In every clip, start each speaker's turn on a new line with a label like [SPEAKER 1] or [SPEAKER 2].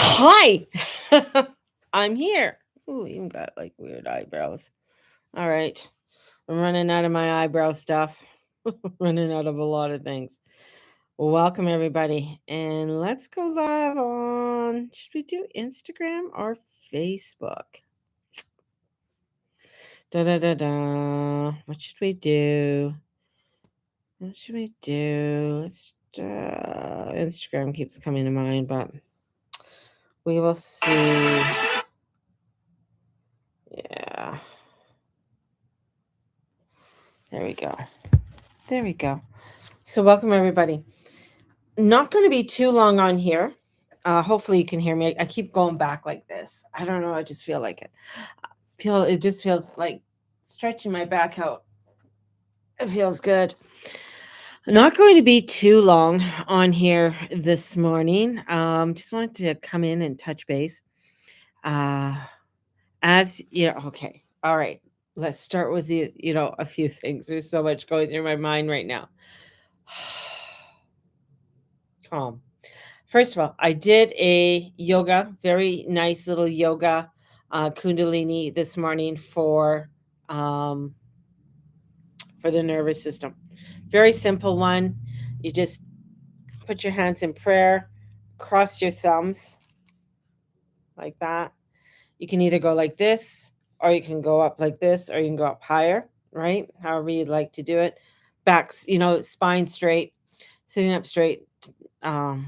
[SPEAKER 1] Hi, I'm here. Ooh, even got like weird eyebrows. All right, I'm running out of my eyebrow stuff. Running out of a lot of things. Welcome everybody, and let's go live on. Should we do Instagram or Facebook? Da da da da. What should we do? What should we do? Instagram keeps coming to mind, but we will see. Yeah, there we go. There we go. So, welcome everybody. Not going to be too long on here. Hopefully, you can hear me. I keep going back like this. I don't know. I just feel like it. Feel it just feels like stretching my back out. It feels good. Not going to be too long on here this morning. Just wanted to come in and touch base. Uh, as you know, okay, all right. Let's start with a few things. There's so much going through my mind right now. Calm. First of all, I did a yoga, very nice little yoga, kundalini this morning um, for the nervous system. Very simple one. You just put your hands in prayer, cross your thumbs like that. You can either go like this, or you can go up like this, or you can go up higher, right? However you'd like to do it. Backs, spine straight, sitting up straight. Um,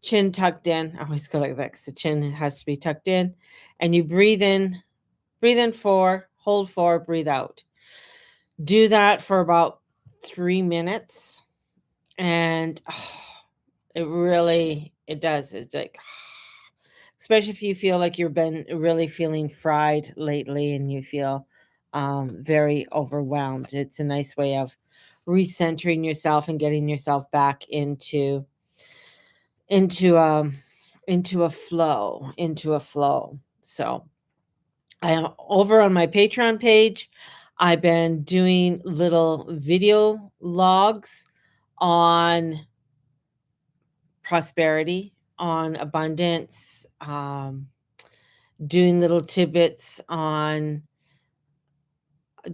[SPEAKER 1] Chin tucked in. I always go like that because the chin has to be tucked in. And you breathe in 4, hold 4, breathe out. Do that for about 3 minutes. And it does. It's like, especially if you feel like you've been really feeling fried lately and you feel very overwhelmed. It's a nice way of recentering yourself and getting yourself back into into a flow. So I am over on my Patreon page. I've been doing little video logs on prosperity, on abundance, doing little tidbits on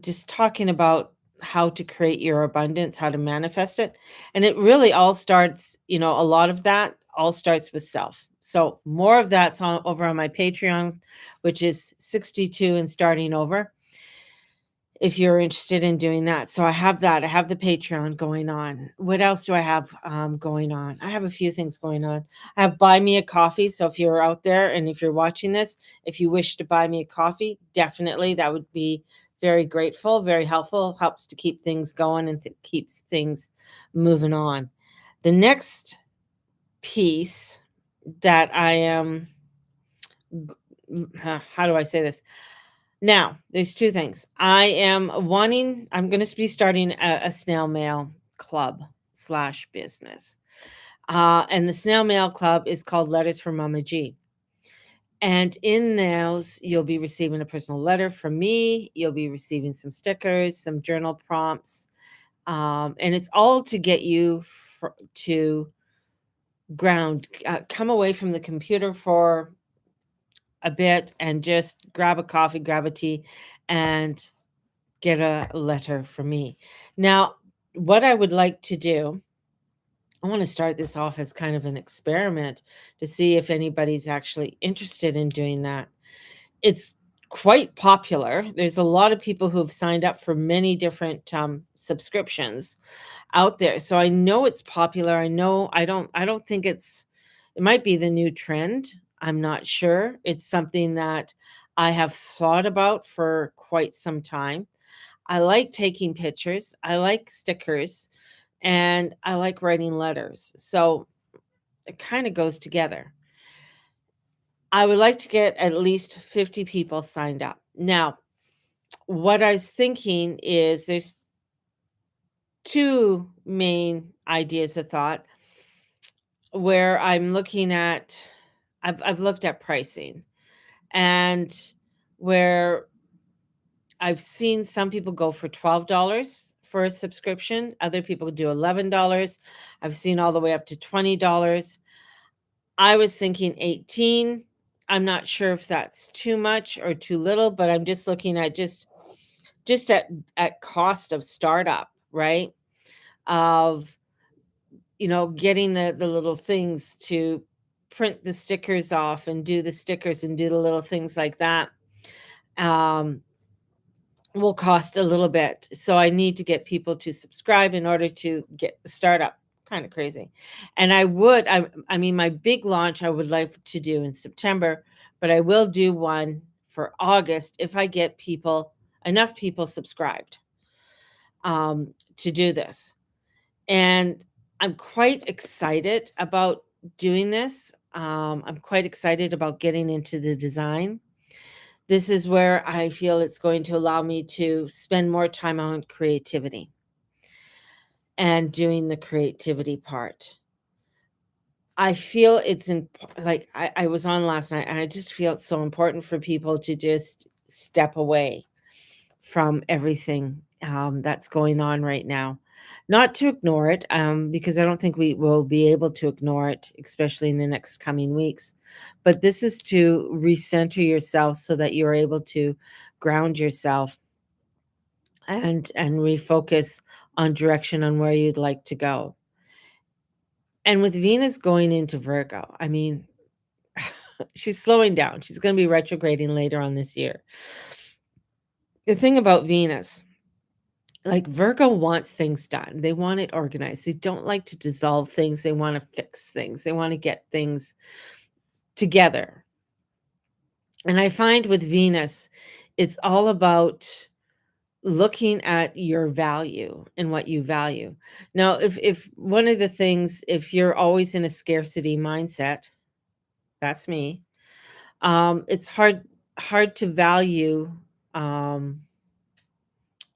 [SPEAKER 1] just talking about how to create your abundance, how to manifest it. And it really all starts, a lot of that all starts with self. So more of that's over on my Patreon, which is 62 and starting over. If you're interested in doing that. So I have that. I have the Patreon going on. What else do I have going on? I have a few things going on. I have Buy Me a Coffee. So if you're out there and if you're watching this, if you wish to buy me a coffee, definitely that would be very grateful, very helpful, helps to keep things going and keeps things moving on. The next piece that I am, how do I say this? Now, there's 2 things. I'm going to be starting a snail mail club/business. And the snail mail club is called Letters from Mama G. And in those, you'll be receiving a personal letter from me. You'll be receiving some stickers, some journal prompts. And it's all to get you to ground, come away from the computer for a bit and just grab a coffee, grab a tea, and get a letter from me. Now, what I would like to do, I want to start this off as kind of an experiment to see if anybody's actually interested in doing that. It's quite popular. There's a lot of people who have signed up for many different subscriptions out there. So I know it's popular. I don't think it might be the new trend. I'm not sure. It's something that I have thought about for quite some time. I like taking pictures, I like stickers, and I like writing letters. So it kind of goes together. I would like to get at least 50 people signed up. Now, what I was thinking is there's two main ideas of thought where I'm looking at I've looked at pricing and where I've seen some people go for $12 for a subscription. Other people do $11. I've seen all the way up to $20. I was thinking 18. I'm not sure if that's too much or too little, but I'm just looking at just at cost of startup, right? Of, getting the little things to print the stickers off and do the stickers and do the little things like that, um, will cost a little bit. So I need to get people to subscribe in order to get the startup. Kind of crazy. And I mean, my big launch I would like to do in September, but I will do one for August if I get enough people subscribed to do this. And I'm quite excited about doing this. I'm quite excited about getting into the design. This is where I feel it's going to allow me to spend more time on creativity and doing the creativity part. I feel it's like I was on last night and I just feel it's so important for people to just step away from everything that's going on right now. Not to ignore it, because I don't think we will be able to ignore it, especially in the next coming weeks. But this is to recenter yourself so that you're able to ground yourself and refocus on direction on where you'd like to go. And with Venus going into Virgo, I mean, she's slowing down. She's going to be retrograding later on this year. The thing about Venus, like Virgo wants things done. They want it organized. They don't like to dissolve things. They want to fix things. They want to get things together. And I find with Venus, it's all about looking at your value and what you value. Now, if one of the things, if you're always in a scarcity mindset, that's me. It's hard to value, um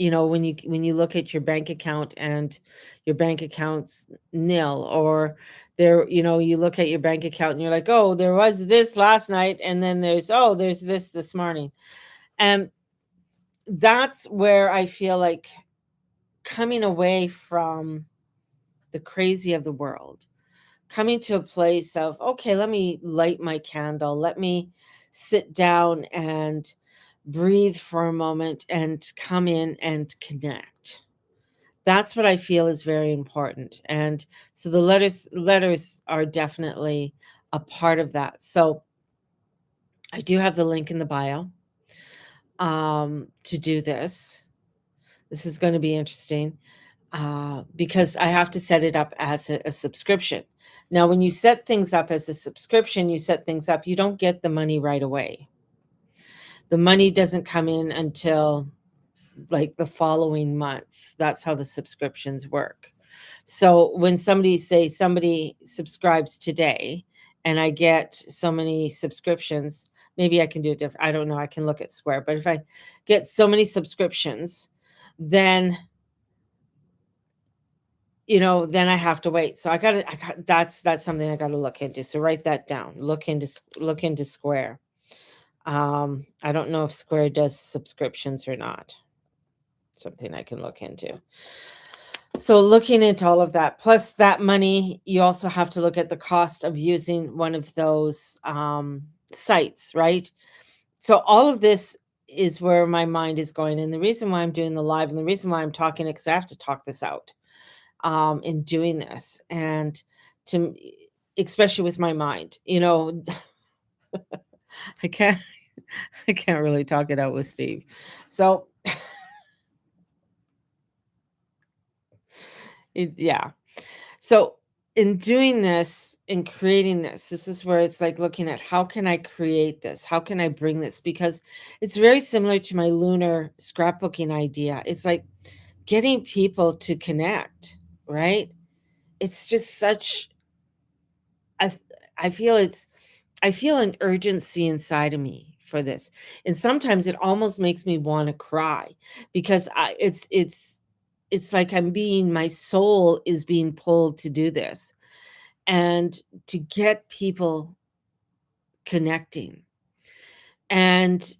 [SPEAKER 1] when you look at your bank account and your bank account's nil, or you look at your bank account and you're like, oh, there was this last night, and then there's this morning. And that's where I feel like coming away from the crazy of the world, coming to a place of, okay, let me light my candle, let me sit down and breathe for a moment and come in and connect. That's what I feel is very important. And so the letters are definitely a part of that. So I do have the link in the bio to do this. This is going to be interesting because I have to set it up as a subscription. Now, when you set things up as a subscription, you don't get the money right away. The money doesn't come in until like the following month. That's how the subscriptions work. So when somebody subscribes today and I get so many subscriptions, maybe I can do it different. I don't know. I can look at Square, but if I get so many subscriptions, then then I have to wait. So that's something I got to look into. So write that down. Look into Square. I don't know if Square does subscriptions or not. Something I can look into. So looking into all of that, plus that money, you also have to look at the cost of using one of those sites, right? So all of this is where my mind is going. And the reason why I'm doing the live and the reason why I'm talking it, because I have to talk this out in doing this. And to especially with my mind, I can't I can't really talk it out with Steve. So yeah. So in doing this, in creating this is where it's like looking at how can I create this? How can I bring this? Because it's very similar to my lunar scrapbooking idea. It's like getting people to connect, right? It's just such I I feel I feel an urgency inside of me for this. And sometimes it almost makes me want to cry because it's like my soul is being pulled to do this and to get people connecting and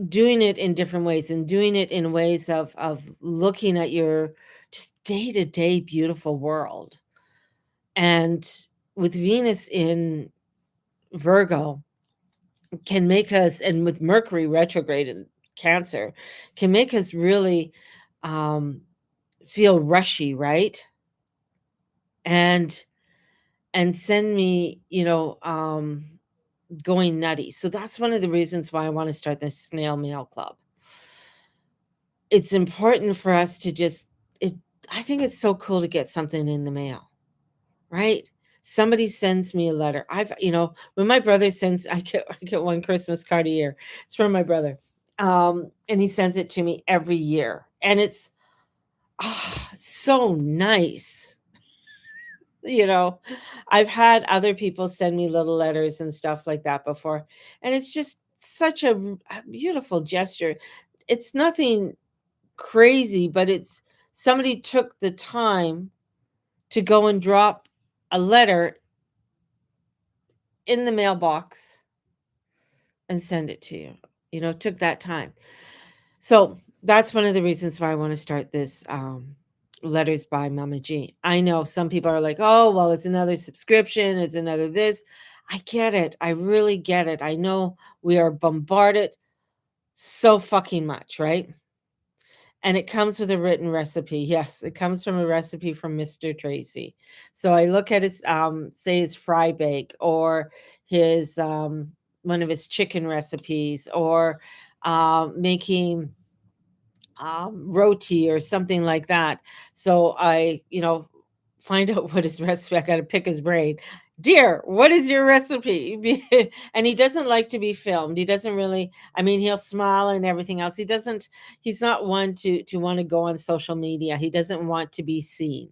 [SPEAKER 1] doing it in different ways and doing it in ways of looking at your just day-to-day beautiful world. And with Venus in Virgo can make us, and with Mercury retrograde in Cancer, can make us really feel rushy, right? And send me, going nutty. So that's one of the reasons why I want to start the snail mail club. It's important for us to just it I think it's so cool to get something in the mail, right? Somebody sends me a letter. When my brother sends I get one Christmas card a year. It's from my brother. And he sends it to me every year. And it's so nice. You know, I've had other people send me little letters and stuff like that before, and it's just such a beautiful gesture. It's nothing crazy, but it's somebody took the time to go and drop a letter in the mailbox and send it to you. Took that time. So that's one of the reasons why I want to start this Letters by Mama G. I know some people are like, oh, well, it's another subscription, it's another this. I get it. I really get it. I know we are bombarded so fucking much, right? And it comes with a written recipe. Yes, it comes from a recipe from Mr. Tracy. So I look at his, say, his fry bake, or his one of his chicken recipes, or making roti or something like that. So I, find out what his recipe. I got to pick his brain. Dear, what is your recipe? And he doesn't like to be filmed. He doesn't really. I mean, he'll smile and everything else. He doesn't. He's not one to want to go on social media. He doesn't want to be seen.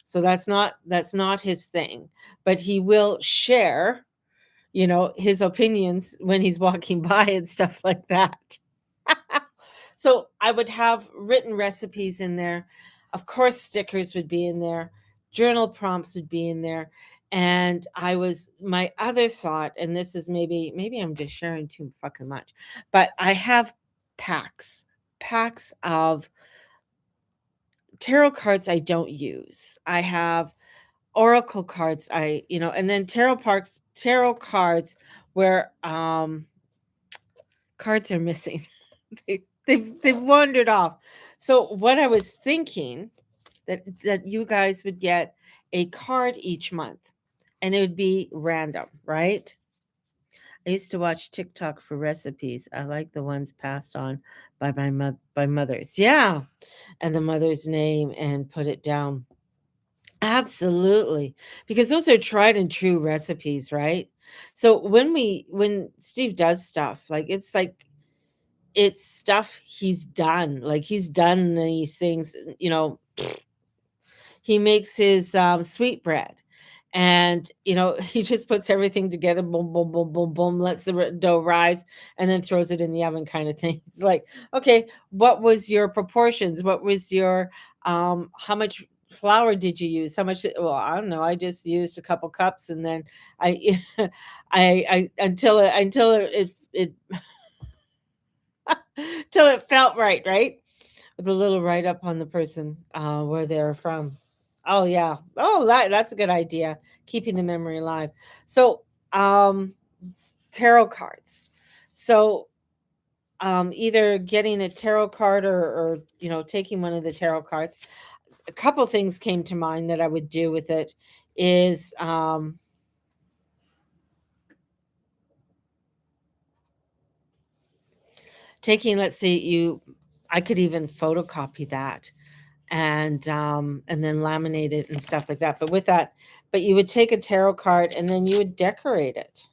[SPEAKER 1] So that's not his thing. But he will share, his opinions when he's walking by and stuff like that. So I would have written recipes in there. Of course, stickers would be in there. Journal prompts would be in there. And my other thought, and this is maybe I'm just sharing too fucking much, but I have packs of tarot cards I don't use. I have oracle cards, and then tarot cards where cards are missing. They've wandered off. So what I was thinking, that you guys would get a card each month, and it would be random, right? I used to watch TikTok for recipes. I like the ones passed on by mothers. Yeah, and the mother's name, and put it down. Absolutely, because those are tried and true recipes, right? So when Steve does stuff, it's stuff he's done. Like, he's done these things, he makes his sweet bread, and he just puts everything together, boom, boom, boom, boom, boom, lets the dough rise, and then throws it in the oven, kind of thing. It's like, okay, what was your proportions? What was your how much flour did you use? How much? Well, I don't know. I just used a couple cups, and then I I until it till it felt right, right? With a little write up on the person, where they're from. Oh yeah. Oh, that's a good idea. Keeping the memory alive. So, um, tarot cards. So, either getting a tarot card, or taking one of the tarot cards. A couple things came to mind that I would do with it is, taking, let's see, I could even photocopy that, and then laminate it and stuff like that. But you would take a tarot card, and then you would decorate it.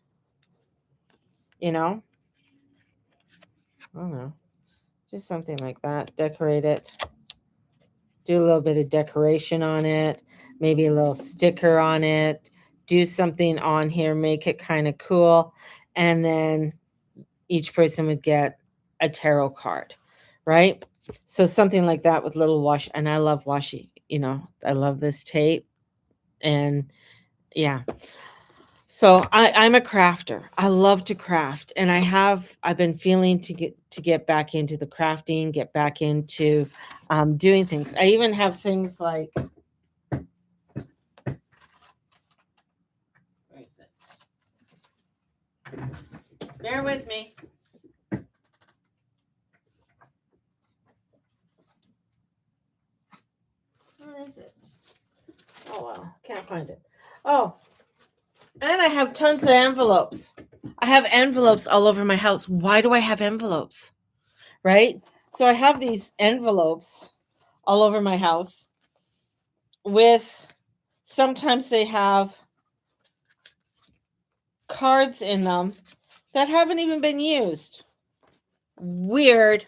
[SPEAKER 1] You know, I don't know, just something like that. Decorate it. Do a little bit of decoration on it. Maybe a little sticker on it. Do something on here. Make it kind of cool, and then each person would get a tarot card, right? So something like that with little washi. And I love washi. I love this tape, and yeah. So I'm a crafter. I love to craft, and I've been feeling to get back into the crafting, get back into doing things. I even have things like, where is it? Bear with me. Where is it? Oh, wow. Can't find it. Oh, and I have tons of envelopes. I have envelopes all over my house. Why do I have envelopes? Right? So I have these envelopes all over my house with, sometimes they have cards in them that haven't even been used. Weird.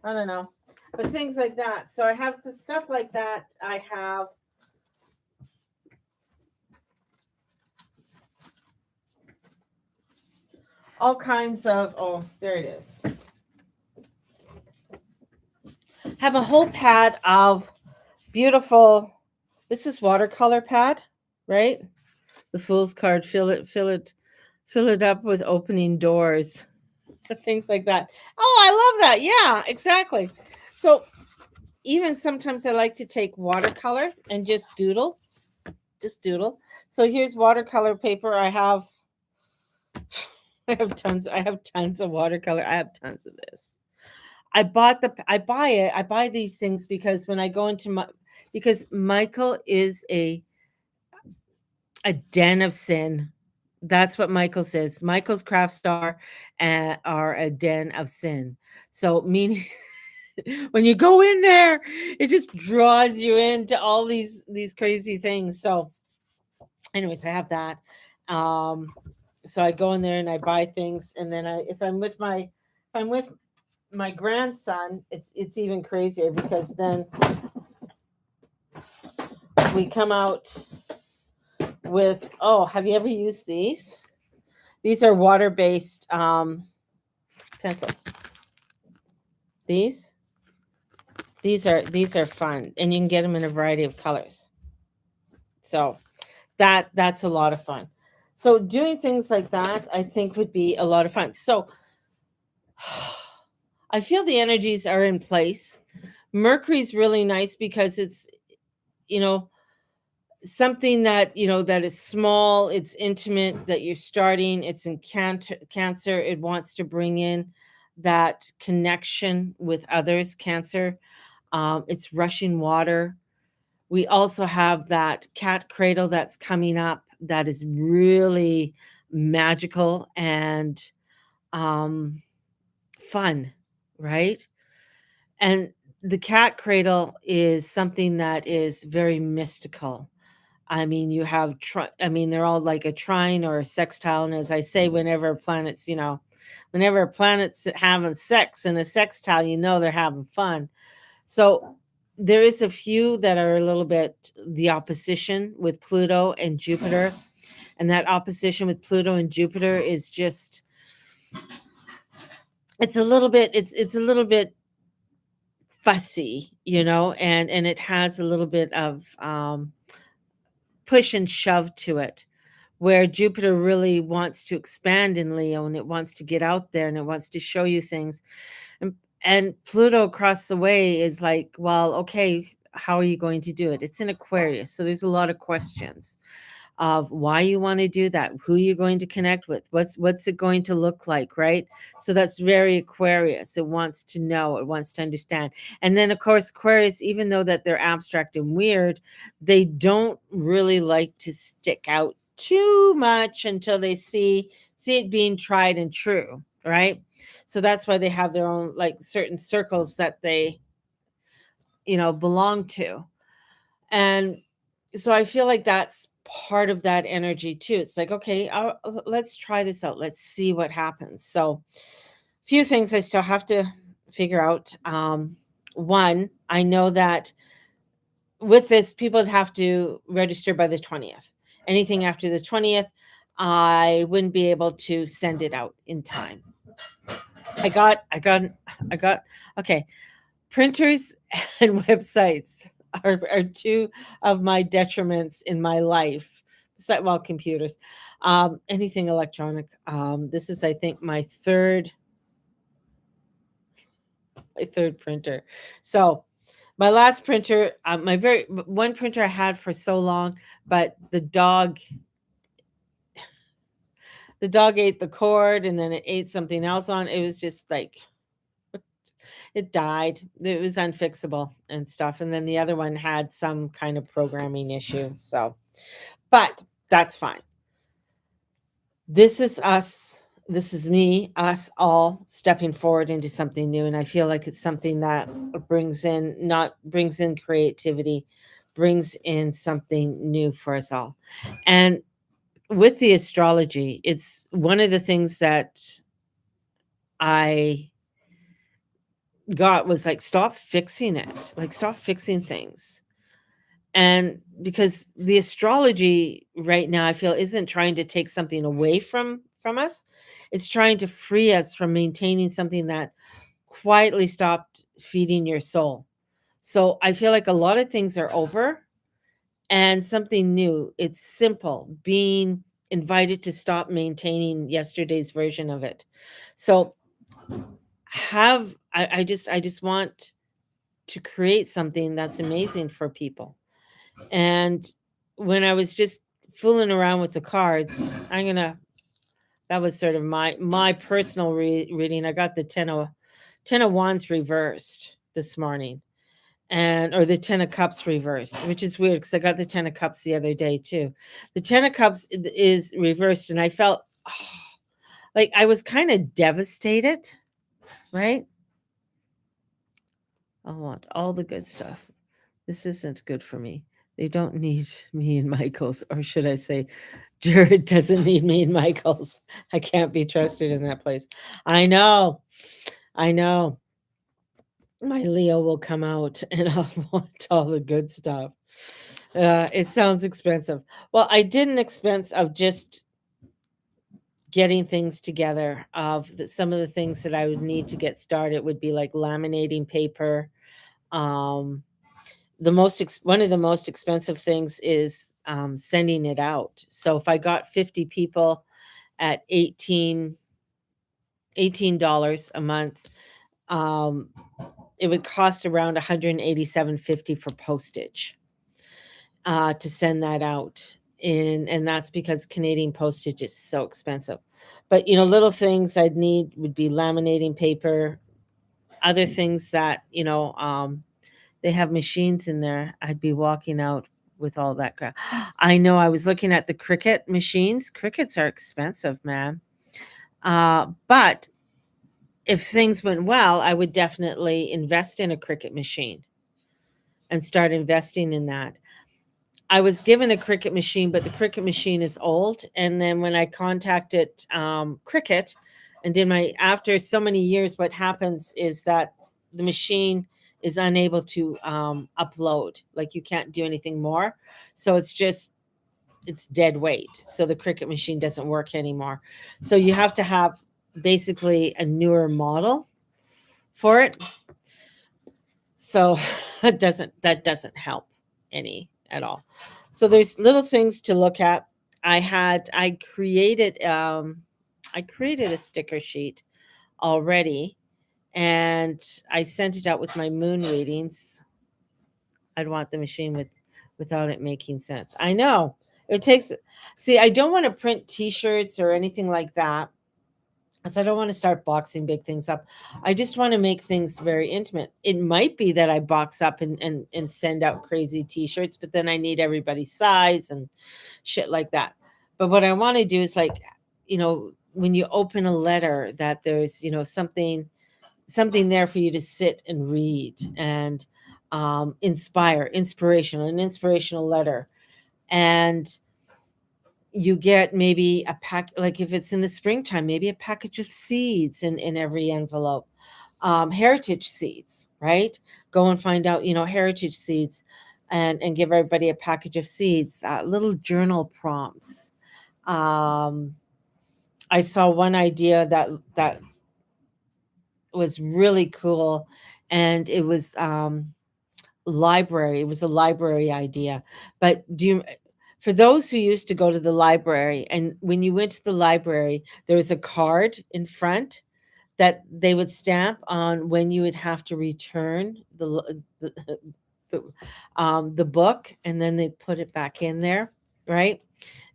[SPEAKER 1] I don't know. But things like that. So I have the stuff like that. I have all kinds of, oh, there it is. Have a whole pad of beautiful, this is watercolor pad, right? The Fool's card, fill it up with opening doors. Things like that. Oh, I love that. Yeah, exactly. So even sometimes I like to take watercolor and just doodle. So here's watercolor paper. I have tons. I have tons of watercolor. I have tons of this. I buy these things because when I go into because Michael is a den of sin. That's what Michael says. Michael's craft store are a den of sin. So meaning when you go in there, it just draws you into all these crazy things. So anyways, I have that. So I go in there and I buy things, and then if I'm with my grandson, it's even crazier because then we come out with, oh, have you ever used these? These are water-based pencils. These are fun, and you can get them in a variety of colors. So that's a lot of fun. So doing things like that, I think, would be a lot of fun. So I feel the energies are in place. Mercury's really nice because it's, something that, that is small, it's intimate, that you're starting, it's in Cancer. It wants to bring in that connection with others. Cancer. It's rushing water. We also have that cat cradle that's coming up that is really magical and fun, right? And the cat cradle is something that is very mystical. I mean, you have, they're all like a trine or a sextile. And as I say, whenever a planet's having sex in a sextile, they're having fun. So there is a few that are a little bit the opposition with Pluto and Jupiter. And that opposition with Pluto and Jupiter is just, it's a little bit fussy, and it has a little bit of push and shove to it, where Jupiter really wants to expand in Leo, and it wants to get out there and it wants to show you things. And Pluto across the way is like, well, okay, how are you going to do it? It's in Aquarius. So there's a lot of questions of why you want to do that, who you're going to connect with, what's it going to look like, right? So that's very Aquarius. It wants to know, it wants to understand. And then of course Aquarius, even though that they're abstract and weird, they don't really like to stick out too much until they see it being tried and true, right? So that's why they have their own, like, certain circles that they belong to. And so I feel like that's part of that energy too. It's like, okay, let's try this out. Let's see what happens. So, a few things I still have to figure out. One, I know that with this, people would have to register by the 20th. Anything after the 20th, I wouldn't be able to send it out in time. I got, okay. Printers and websites are two of my detriments in my life. Well, computers, anything electronic. This is, I think, my third printer. So my last printer, one printer I had for so long, but the dog the dog ate the cord and then it ate something else on it. Was just like it died. It was unfixable and stuff. And then the other one had some kind of programming issue. So, but that's fine. This is us. This is me, us all stepping forward into something new. And I feel like it's something that brings in creativity, brings in something new for us all. And with the astrology, it's one of the things that I got was like, stop fixing it, like, stop fixing things. And because the astrology right now, I feel, isn't trying to take something away from us. It's trying to free us from maintaining something that quietly stopped feeding your soul. So I feel like a lot of things are over and something new. It's simple, being invited to stop maintaining yesterday's version of it. So I just want to create something that's amazing for people. And when I was just fooling around with the cards, that was sort of my personal reading. I got the 10 of wands reversed this morning, and or the 10 of cups reversed, which is weird because I got the 10 of cups the other day too. The 10 of cups is reversed, and I felt like I was kind of devastated, right? I want all the good stuff. This isn't good for me. They don't need me and Michael's, or should I say, Jared doesn't need me and Michael's. I can't be trusted in that place. I know. I know. My Leo will come out and I'll want all the good stuff. It sounds expensive. Well, I did an expense of just getting things together. Some of the things that I would need to get started would be like laminating paper. Um, one of the most expensive things is sending it out. So if I got 50 people at $18 a month, um, it would cost around $187.50 for postage to send that out. And that's because Canadian postage is so expensive. But little things I'd need would be laminating paper, other things that they have machines in there. I'd be walking out with all that crap. I know, I was looking at the Cricut machines. Cricuts are expensive, man. But if things went well, I would definitely invest in a Cricut machine and start investing in that. I was given a Cricut machine, but the Cricut machine is old. And then when I contacted Cricut and after so many years, what happens is that the machine is unable to upload. Like, you can't do anything more. So it's dead weight. So the Cricut machine doesn't work anymore. So you have to have basically a newer model for it. So that doesn't help any at all. So there's little things to look at. I created a sticker sheet already, and I sent it out with my moon readings. I'd want the machine without it making sense. I know it takes. See, I don't want to print T-shirts or anything like that, so I don't want to start boxing big things up. I just want to make things very intimate. It might be that I box up and send out crazy T-shirts, but then I need everybody's size and shit like that. But what I want to do is, like, when you open a letter, that there's something there for you to sit and read and an inspirational letter. And you get maybe a pack, like if it's in the springtime, maybe a package of seeds in every envelope. Heritage seeds, right? Go and find out, heritage seeds, and give everybody a package of seeds. Little journal prompts. I saw one idea that was really cool, and it was library. It was a library idea. But for those who used to go to the library, and when you went to the library, there was a card in front that they would stamp on when you would have to return the book, and then they'd put it back in there. right?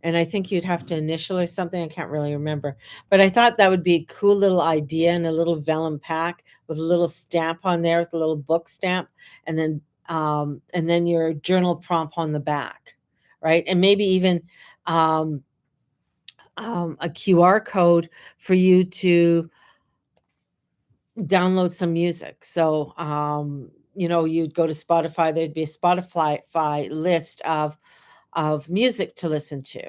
[SPEAKER 1] And I think you'd have to initial or something. I can't really remember. But I thought that would be a cool little idea in a little vellum pack with a little stamp on there with a little book stamp and then your journal prompt on the back, right? And maybe even um, a QR code for you to download some music. So, you'd go to Spotify, there'd be a Spotify list of music to listen to.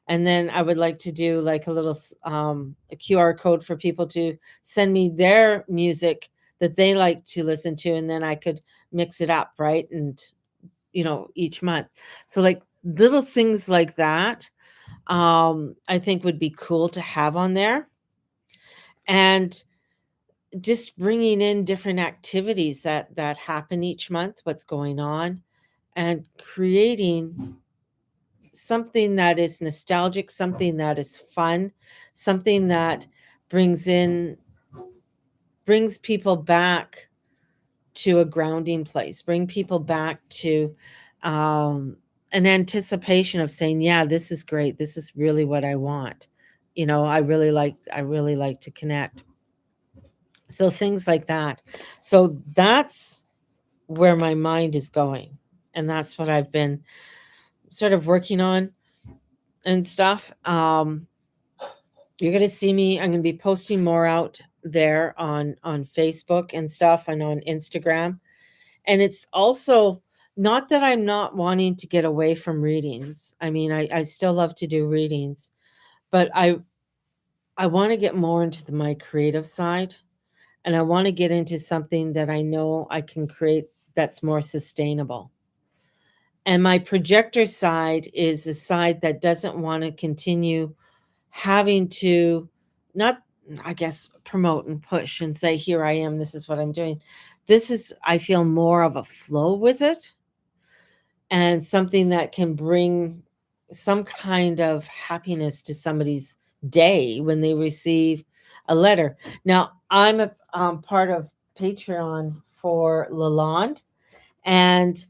[SPEAKER 1] And then I would like to do like a QR code for people to send me their music that they like to listen to, and then I could mix it up, right? And each month. So like little things like that, I think would be cool to have on there. And just bringing in different activities that happen each month, what's going on, and creating something that is nostalgic, something that is fun, something that brings in brings people back to a grounding place, bring people back to an anticipation of saying, yeah, this is great, this is really what I want. I really like to connect. So things like that. So that's where my mind is going, and that's what I've been sort of working on and stuff. You're going to see me, I'm going to be posting more out there on Facebook and stuff, and on Instagram. And it's also not that I'm not wanting to get away from readings. I mean, I still love to do readings, but I want to get more into my creative side, and I want to get into something that I know I can create that's more sustainable. And my projector side is a side that doesn't want to continue having to, not, I guess, promote and push and say, here I am, this is what I'm doing. This is, I feel, more of a flow with it, and something that can bring some kind of happiness to somebody's day when they receive a letter. Now, I'm a part of Patreon for Lalonde, and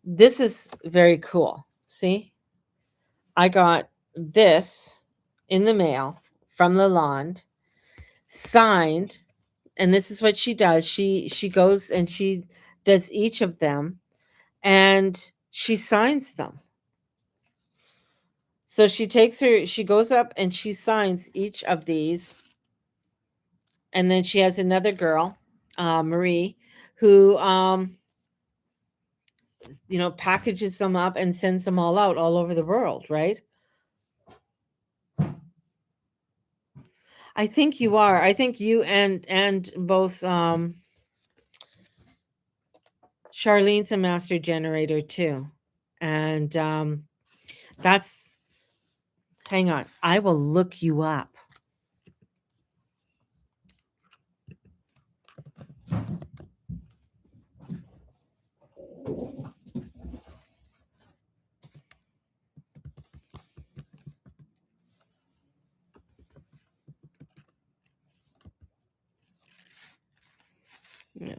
[SPEAKER 1] this is very cool. See, I got this in the mail from Lalonde, signed, and this is what she does. She goes and she does each of them, and she signs them. So she goes up and she signs each of these, and then she has another girl, Marie, who packages them up and sends them all out all over the world, right? I think you are. I think you and both Charlene's a master generator too. And that's hang on. I will look you up. Yeah.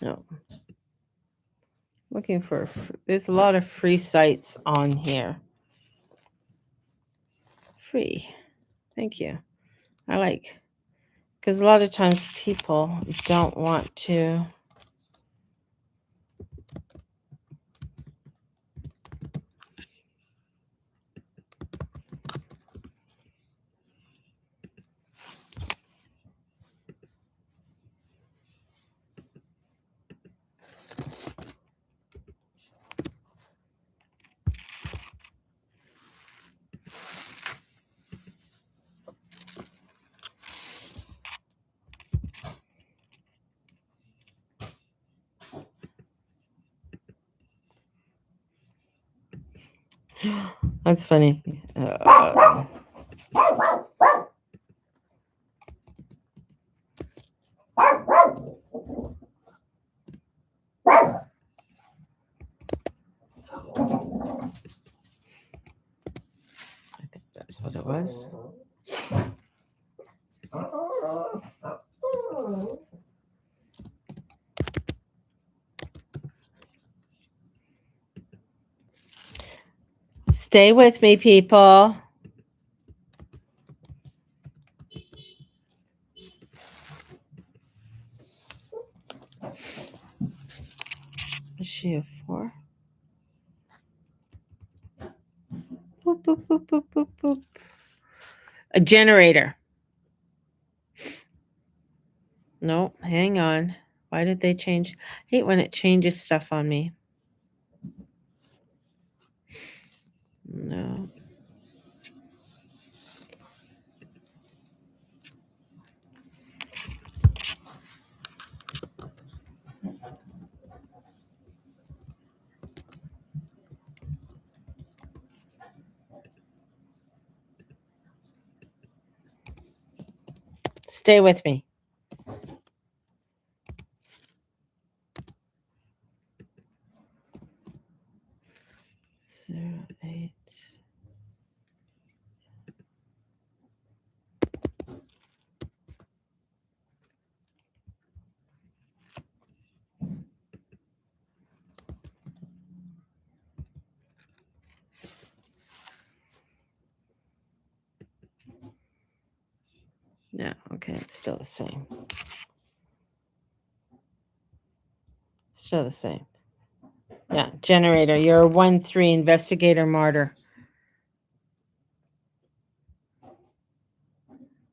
[SPEAKER 1] No. Looking for there's a lot of free sites on here. Free. Thank you. I like, because a lot of times people don't want to. That's funny. that was. Stay with me, people. Is she a 4? Boop, boop, boop, boop, boop, boop. A generator. No, hang on. Why did they change? I hate when it changes stuff on me. No. Stay with me. Zero, 8. No, okay, it's still the same. Still the same. Yeah, generator. You're a 1-3 investigator martyr.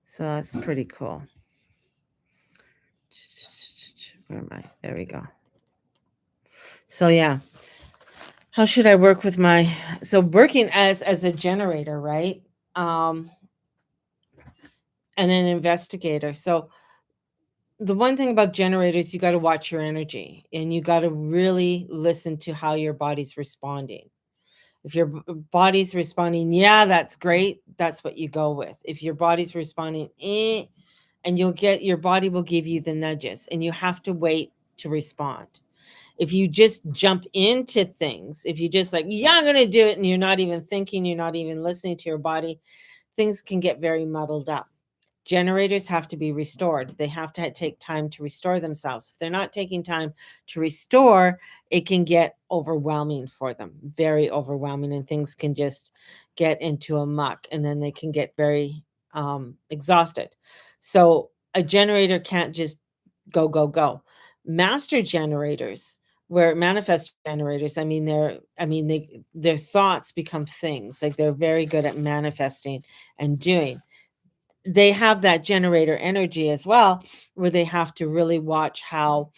[SPEAKER 1] So that's pretty cool. Where am I? There we go. So yeah. How should I work with my working as a generator, right? And an investigator. So the one thing about generators, you got to watch your energy and you got to really listen to how your body's responding. If your body's responding, yeah, that's great. That's what you go with. If your body's responding, and your body will give you the nudges and you have to wait to respond. If you just jump into things, if you just like, yeah, I'm going to do it, and you're not even thinking, you're not even listening to your body, things can get very muddled up. Generators have to be restored. They have to take time to restore themselves. If they're not taking time to restore, it can get overwhelming for them, very overwhelming, and things can just get into a muck, and then they can get very exhausted. So a generator can't just go, go, go. Master generators, where manifest generators, their thoughts become things. Like they're very good at manifesting and doing. They have that generator energy as well, where they have to really watch how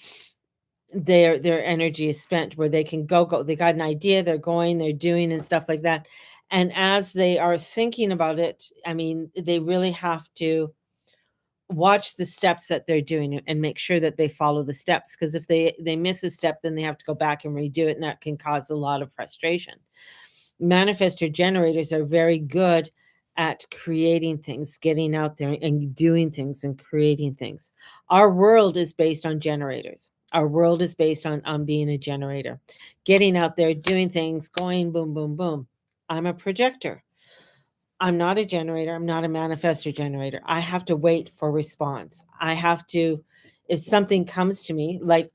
[SPEAKER 1] their energy is spent, where they can go. They got an idea, they're going, they're doing and stuff like that. And as they are thinking about it, they really have to watch the steps that they're doing and make sure that they follow the steps, because if they miss a step, then they have to go back and redo it, and that can cause a lot of frustration. Manifestor generators are very good at creating things, getting out there and doing things and creating things. Our world is based on generators. Our world is based on being a generator, getting out there, doing things, going boom, boom, boom. I'm a projector. I'm not a generator. I'm not a manifestor generator. I have to wait for response. I have to, if something comes to me, like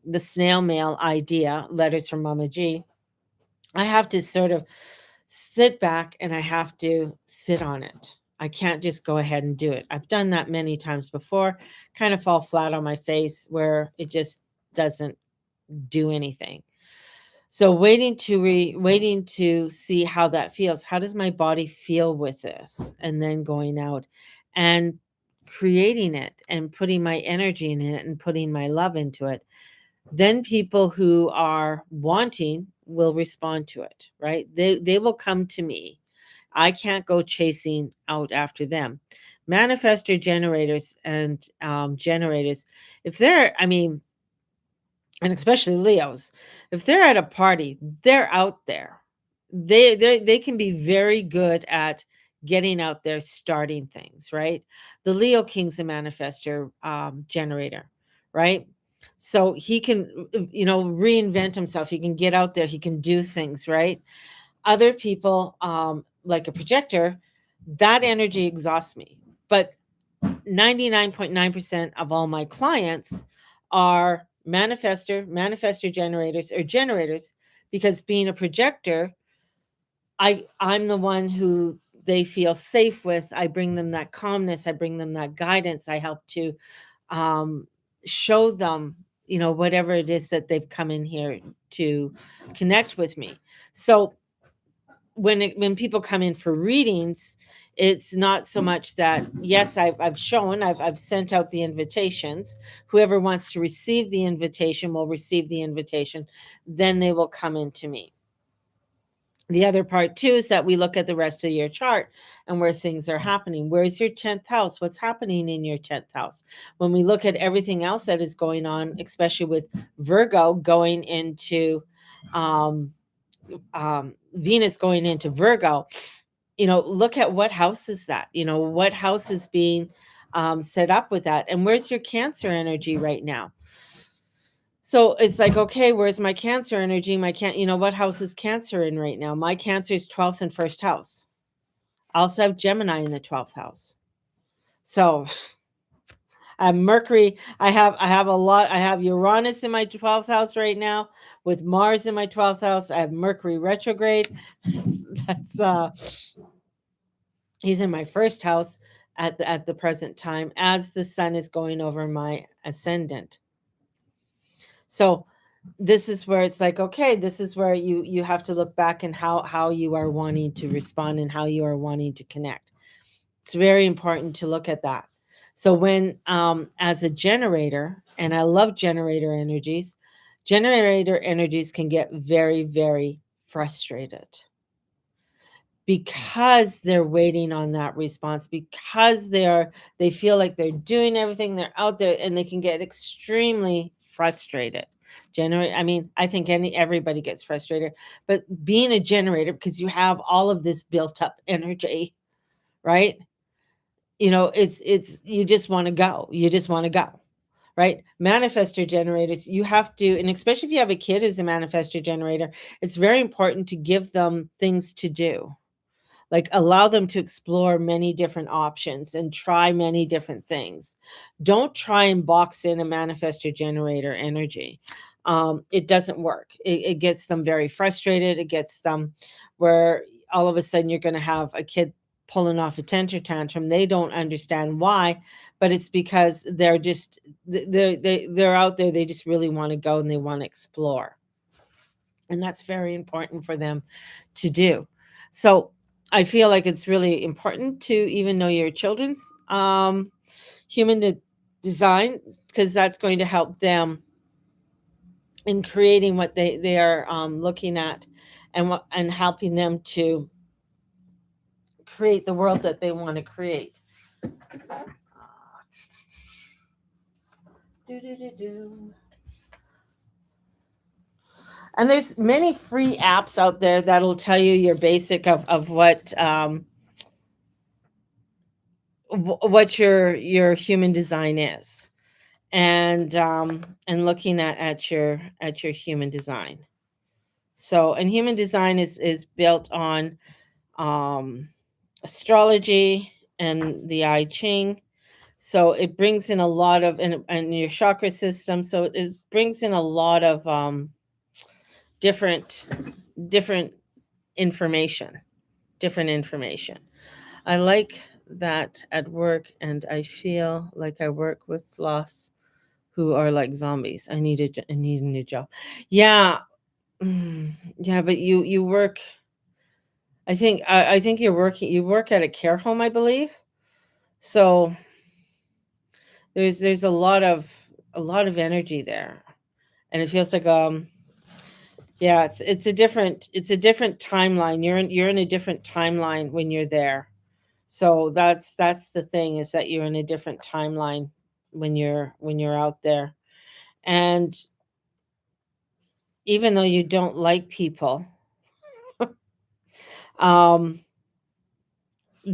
[SPEAKER 1] the snail mail idea, letters from Mama G, I have to sort of sit back and I have to sit on it. I can't just go ahead and do it. I've done that many times before, kind of fall flat on my face where it just doesn't do anything. So waiting to see how that feels. How does my body feel with this? And then going out and creating it and putting my energy in it and putting my love into it. Then people who are wanting will respond to it, right? They will come to me. I can't go chasing out after them. Manifestor generators and generators, if they're, and especially Leos, if they're at a party, they're out there. They can be very good at getting out there, starting things, right? The Leo King's a manifestor generator, right? So he can, reinvent himself. He can get out there. He can do things, right? Other people, like a projector, That energy exhausts me. But 99.9% of all my clients are manifestor generators, or generators, because being a projector, I'm the one who they feel safe with. I bring them that calmness, I bring them that guidance. I help to um, show them, whatever it is that they've come in here to connect with me. So when people come in for readings, it's not so much that, yes, I've sent out the invitations. Whoever wants to receive the invitation will receive the invitation. Then they will come into me. The other part too is that we look at the rest of your chart and where things are happening. Where's your 10th house? What's happening in your 10th house? When we look at everything else that is going on, especially with Virgo going into Venus going into Virgo, look at what house is that? What house is being set up with that? And where's your Cancer energy right now? So it's like, okay, where's my Cancer energy? What house is Cancer in right now? My Cancer is 12th and first house. I also have Gemini in the 12th house. So I have Mercury. I have a lot. I have Uranus in my 12th house right now, with Mars in my 12th house. I have Mercury retrograde. That's he's in my first house at the present time, as the sun is going over my ascendant. So this is where it's like, okay, this is where you have to look back and how you are wanting to respond and how you are wanting to connect. It's very important to look at that. So when as a generator, and I love generator energies can get very, very frustrated because they're waiting on that response, because they feel like they're doing everything, they're out there, and they can get extremely frustrated. I think everybody gets frustrated, but being a generator, because you have all of this built up energy, right? It's you just want to go. You just want to go. Right? Manifestor generators, you have to, and especially if you have a kid who's a manifestor generator, it's very important to give them things to do. Like, allow them to explore many different options and try many different things. Don't try and box in a manifestor generator energy. It doesn't work. It gets them very frustrated. It gets them where all of a sudden you're going to have a kid pulling off a temper tantrum. They don't understand why, but it's because they're out there. They just really want to go and they want to explore, and that's very important for them to do. So I feel like it's really important to even know your children's design, because that's going to help them in creating what they are looking at, and helping them to create the world that they want to create. Do, do, do, do. And there's many free apps out there that'll tell you your basic of what your human design is, and looking at your human design. So, and human design is built on astrology and the I Ching. So it brings in a lot of, and your chakra system. So it brings in a lot of different different information, different information. I like that at work, and I feel like I work with sloths who are like zombies. I need a new job. Yeah. Yeah, but you work, I think you work at a care home, I believe. So there's a lot of energy there. And it feels like yeah, it's a different timeline. You're in a different timeline when you're there. So that's the thing, is that you're in a different timeline when you're out there. And even though you don't like people, um,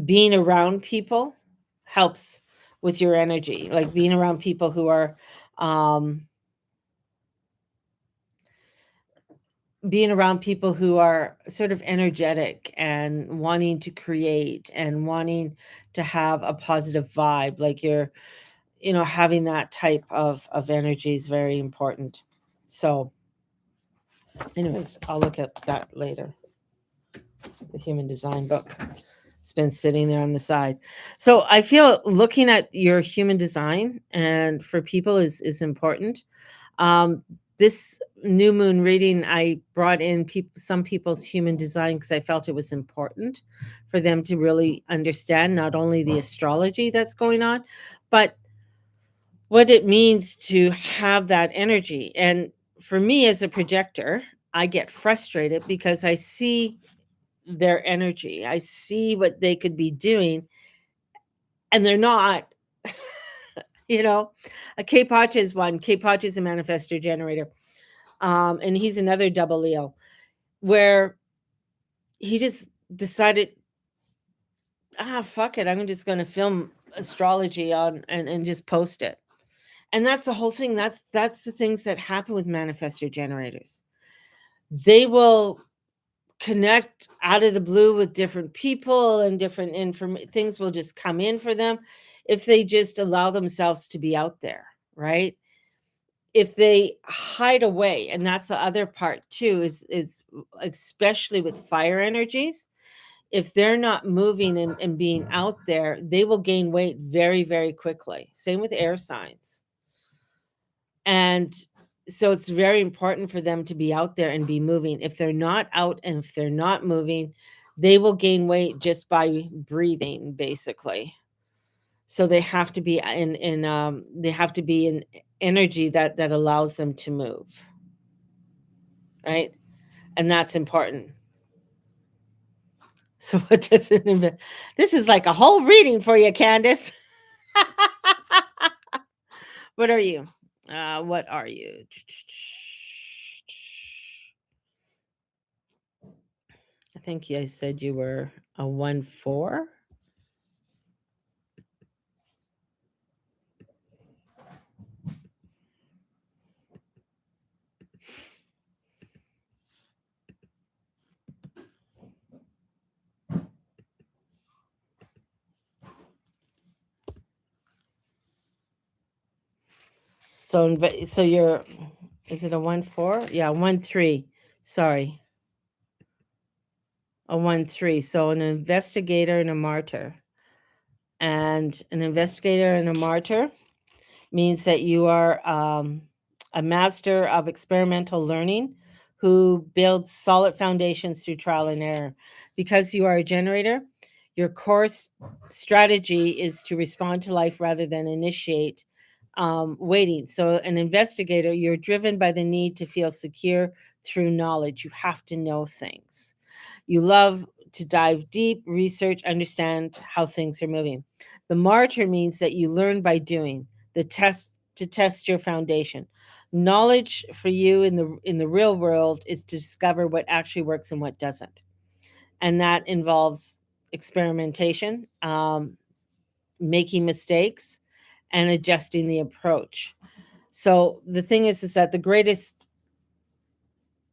[SPEAKER 1] being around people helps with your energy. Like, being around people who are um, being around people who are sort of energetic and wanting to create and wanting to have a positive vibe, like you're, having that type of energy is very important. So, anyways, I'll look at that later. The Human Design book. It's been sitting there on the side. So I feel looking at your human design and for people is important. This new moon reading, I brought in some people's human design because I felt it was important for them to really understand not only the astrology that's going on, but what it means to have that energy. And for me as a projector, I get frustrated because I see their energy. I see what they could be doing and they're not. you know, K Poch is one. K Poch is a manifestor generator. And he's another double Leo where he just decided, fuck it. I'm just going to film astrology on and just post it. And that's the whole thing. That's the things that happen with manifestor generators. They will connect out of the blue with different people and different things will just come in for them if they just allow themselves to be out there, right? If they hide away, and that's the other part too, is especially with fire energies, if they're not moving and being out there, they will gain weight very, very quickly. Same with air signs. And so it's very important for them to be out there and be moving. If they're not out and if they're not moving, they will gain weight just by breathing, basically. So they have to be in energy that allows them to move, right? And that's important. So what does it this is like a whole reading for you, Candace. What are you? What are you? I think I said you were a 1-4. So you're, is it a 1-4? Yeah, 1-3. Sorry. A 1-3. So an investigator and a martyr. And an investigator and a martyr means that you are a master of experimental learning who builds solid foundations through trial and error. Because you are a generator, your core strategy is to respond to life rather than initiate waiting. So, an investigator, you're driven by the need to feel secure through knowledge. You have to know things. You love to dive deep, research, understand how things are moving. The martyr means that you learn by doing, the test to test your foundation. Knowledge for you in the real world is to discover what actually works and what doesn't. And that involves experimentation, making mistakes, and adjusting the approach. So the thing is that the greatest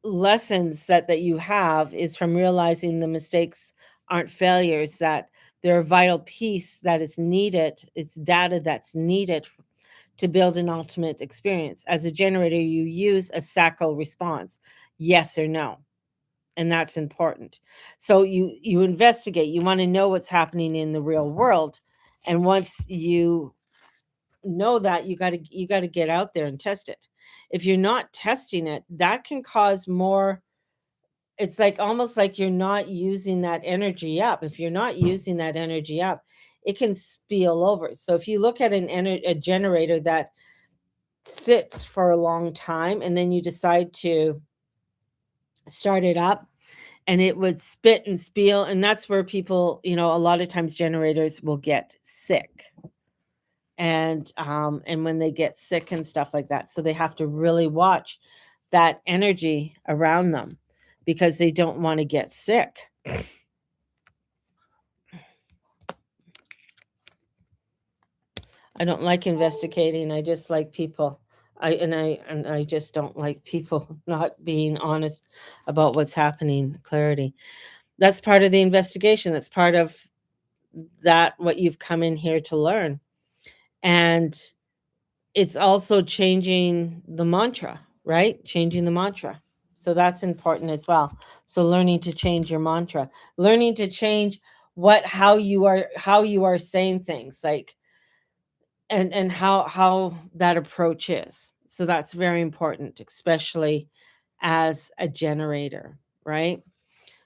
[SPEAKER 1] lessons that you have is from realizing the mistakes aren't failures, that they're a vital piece that is needed. It's data that's needed to build an ultimate experience. As a generator, you use a sacral response, yes or no. And that's important. So you investigate, you want to know what's happening in the real world. And once you know that, you got to get out there and test it. If you're not testing it, that can cause more, it's like almost like you're not using that energy up. If you're not using that energy up, it can spill over. So if you look at a generator that sits for a long time and then you decide to start it up, and it would spit and spill, and that's where people, a lot of times generators will get sick. And when they get sick and stuff like that, so they have to really watch that energy around them because they don't want to get sick. I don't like investigating. I just like people. I just don't like people not being honest about what's happening. Clarity. That's part of the investigation. That's part of that what you've come in here to learn. And it's also changing the mantra, right? Changing the mantra. So that's important as well. So learning to change your mantra, learning to change how you are saying things, like, and how that approach is. So that's very important, especially as a generator, right?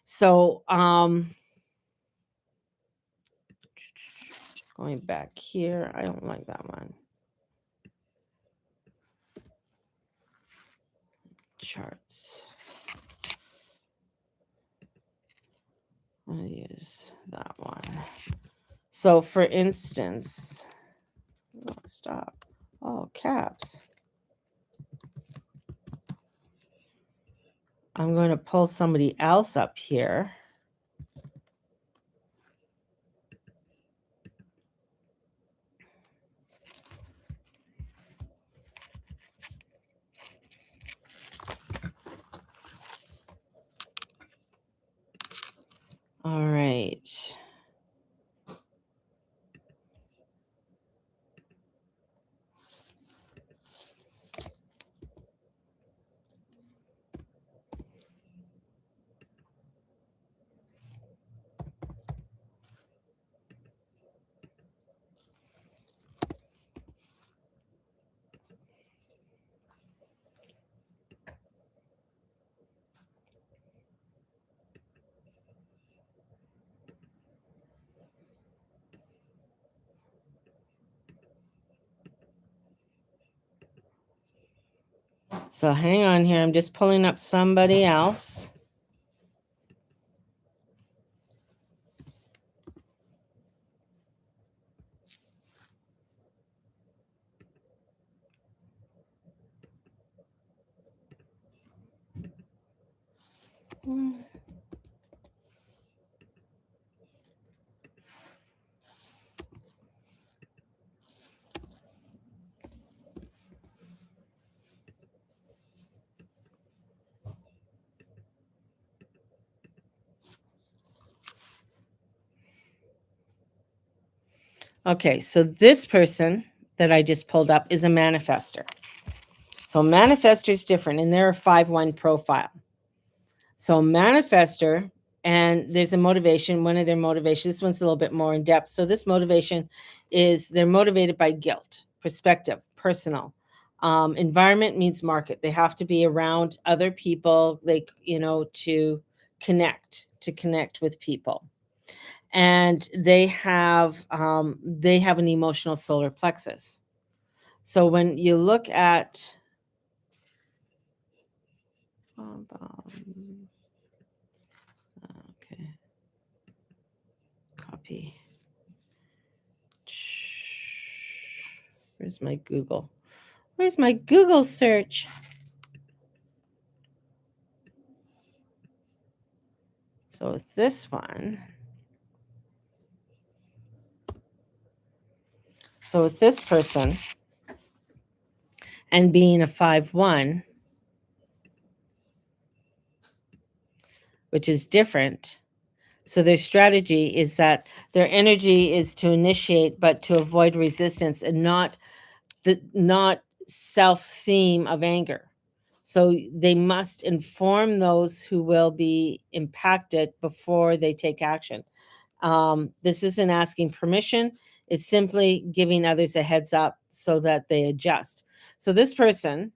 [SPEAKER 1] So going back here, I don't like that one. Charts. I'll use that one. So for instance, oh, stop. Oh, caps. I'm going to pull somebody else up here. All right. So hang on here. I'm just pulling up somebody else. Okay, so this person that I just pulled up is a manifester. So manifester is different, and they're a 5-1 profile. So manifester, and there's a motivation. One of their motivations, this one's a little bit more in depth. So this motivation is they're motivated by guilt, perspective, personal. Environment means market. They have to be around other people, like, to connect with people. And they have an emotional solar plexus. So when you look at okay, copy. Where's my Google? Where's my Google search? So with this one, so with this person, and being a 5-1, which is different. So their strategy is that their energy is to initiate, but to avoid resistance, and not self-theme of anger. So they must inform those who will be impacted before they take action. This isn't asking permission. It's simply giving others a heads up so that they adjust. So this person,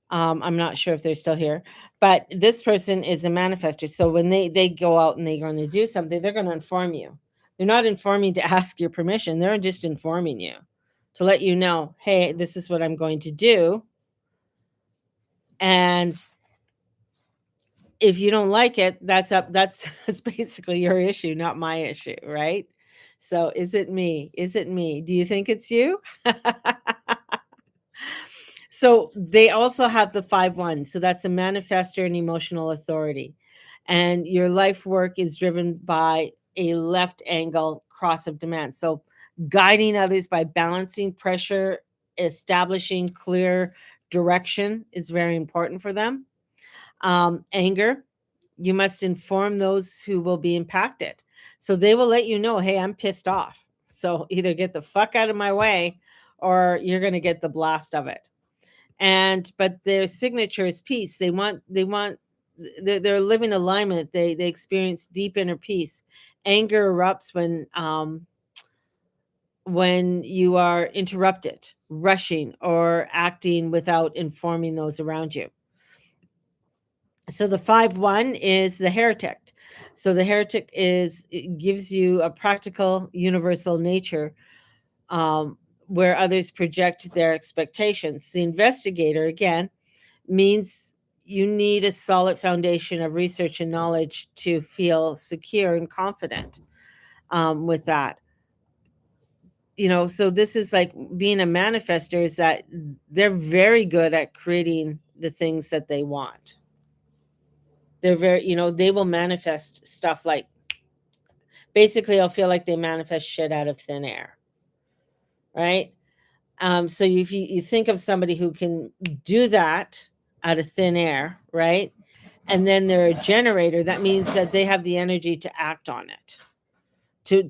[SPEAKER 1] I'm not sure if they're still here, but this person is a manifester. So when they go out and they're going to do something, they're going to inform you. They're not informing to ask your permission. They're just informing you to let you know, hey, this is what I'm going to do. And if you don't like it, that's basically your issue, not my issue, right? So is it me? Is it me? Do you think it's you? So they also have the 5-1. So that's a manifestor and emotional authority. And your life work is driven by a left angle cross of demand. So guiding others by balancing pressure establishing clear direction is very important for them. Anger, you must inform those who will be impacted. So they will let you know, hey, I'm pissed off. So either get the fuck out of my way or you're going to get the blast of it. And but their signature is peace. They're living alignment. They experience deep inner peace. Anger erupts when you are interrupted, rushing, or acting without informing those around you. So the 5-1 is the heretic. So the heretic it gives you a practical, universal nature, where others project their expectations. The investigator, again, means you need a solid foundation of research and knowledge to feel secure and confident with that. So this is like being a manifester, is that they're very good at creating the things that they want. They're they will manifest stuff like, basically, I'll feel like they manifest shit out of thin air, right? So if you think of somebody who can do that out of thin air, right? And then they're a generator, that means that they have the energy to act on it,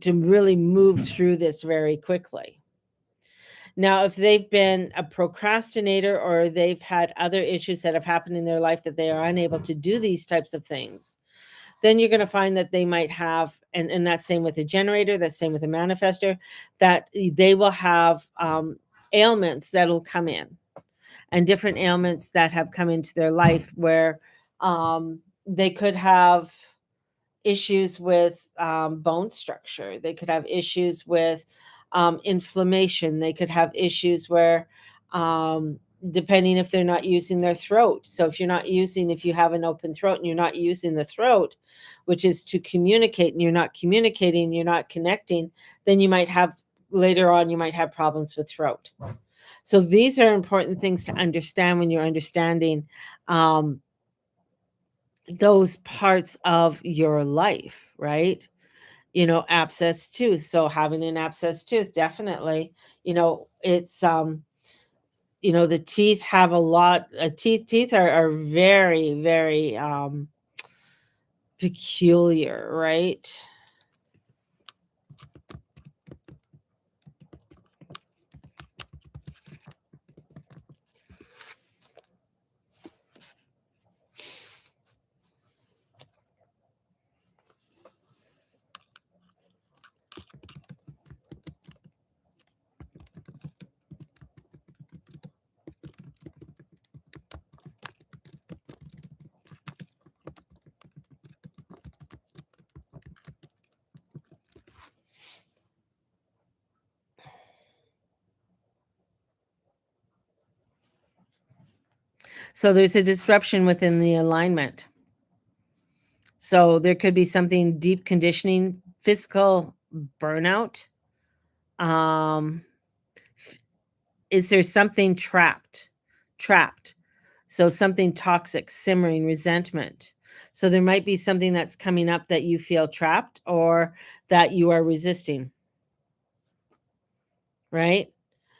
[SPEAKER 1] to really move through this very quickly. Now, if they've been a procrastinator or they've had other issues that have happened in their life that they are unable to do these types of things, then you're going to find that they might have, and that's same with a generator, that's same with a manifester, that they will have ailments that'll come in, and different ailments that have come into their life where they could have issues with bone structure. They could have issues with inflammation. They could have issues where, depending if they're not using their throat. So if you have an open throat and you're not using the throat, which is to communicate, and you're not communicating, you're not connecting, then later on, you might have problems with throat. So these are important things to understand when you're understanding those parts of your life, right? Abscess tooth. So having an abscess tooth, definitely, it's the teeth have a lot. Teeth are very, very peculiar, right? So there's a disruption within the alignment. So there could be something deep conditioning, physical burnout. Is there something trapped? So something toxic, simmering, resentment. So there might be something that's coming up that you feel trapped or that you are resisting. Right?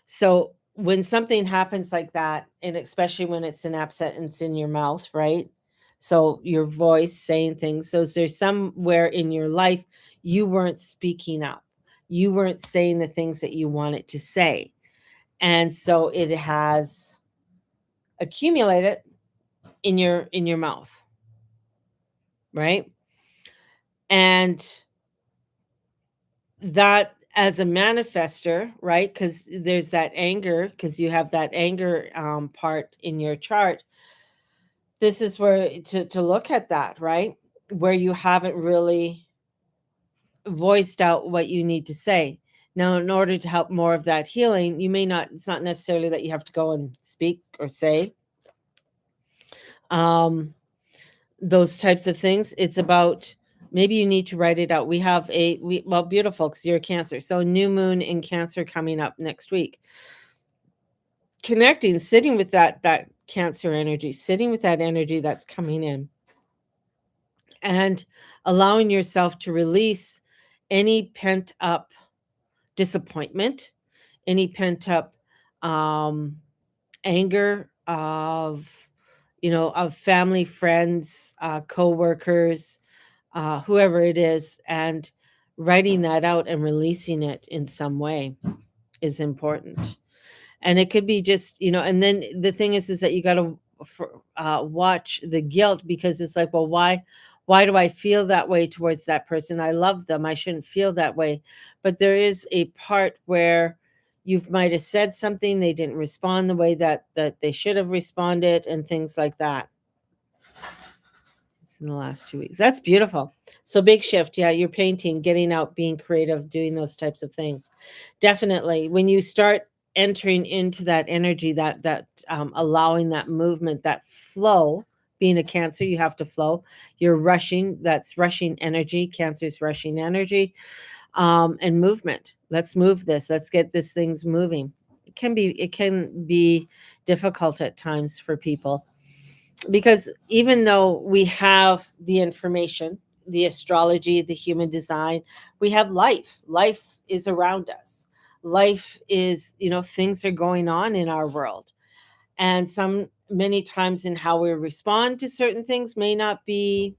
[SPEAKER 1] So when something happens like that, and especially when it's an upset and it's in your mouth, right? So your voice saying things. So is there somewhere in your life you weren't speaking up? You weren't saying the things that you wanted to say. And so it has accumulated in your mouth, right? And that, as a manifester, right? Because there's that anger, because you have that anger part in your chart. This is where to look at that, right? Where you haven't really voiced out what you need to say. Now, in order to help more of that healing, it's not necessarily that you have to go and speak or say those types of things. It's about, maybe you need to write it out. Well, beautiful, because you're a Cancer. So new moon in Cancer coming up next week. Connecting, sitting with that Cancer energy, sitting with that energy that's coming in, and allowing yourself to release any pent up disappointment, any pent up um, anger of family, friends, co-workers, whoever it is, and writing that out and releasing it in some way is important. And it could be just, and then the thing is that you got to watch the guilt, because it's like, well, why do I feel that way towards that person? I love them. I shouldn't feel that way. But there is a part where you might have said something, they didn't respond the way that they should have responded, and things like that. It's in the last 2 weeks. That's beautiful. So big shift. Yeah, you're painting, getting out, being creative, doing those types of things. Definitely. When you start entering into that energy, that allowing that movement, that flow. Being a Cancer, you have to flow. You're rushing. That's rushing energy. Cancer's rushing energy, and movement. Let's move this. Let's get this things moving. It can be difficult at times for people, because even though we have the information, the astrology, the human design, we have life. Life is around us. Life is, things are going on in our world. And many times in how we respond to certain things may not be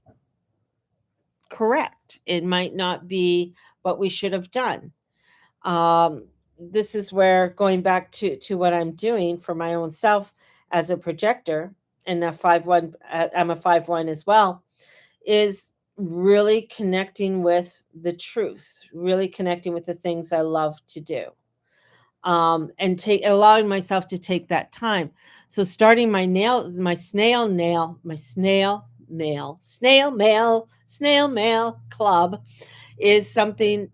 [SPEAKER 1] correct. It might not be what we should have done. This is where, going back to what I'm doing for my own self as a projector, and a 5-1, I'm a 5-1 as well, is really connecting with the truth, really connecting with the things I love to do, and allowing myself to take that time. So starting snail mail club is something,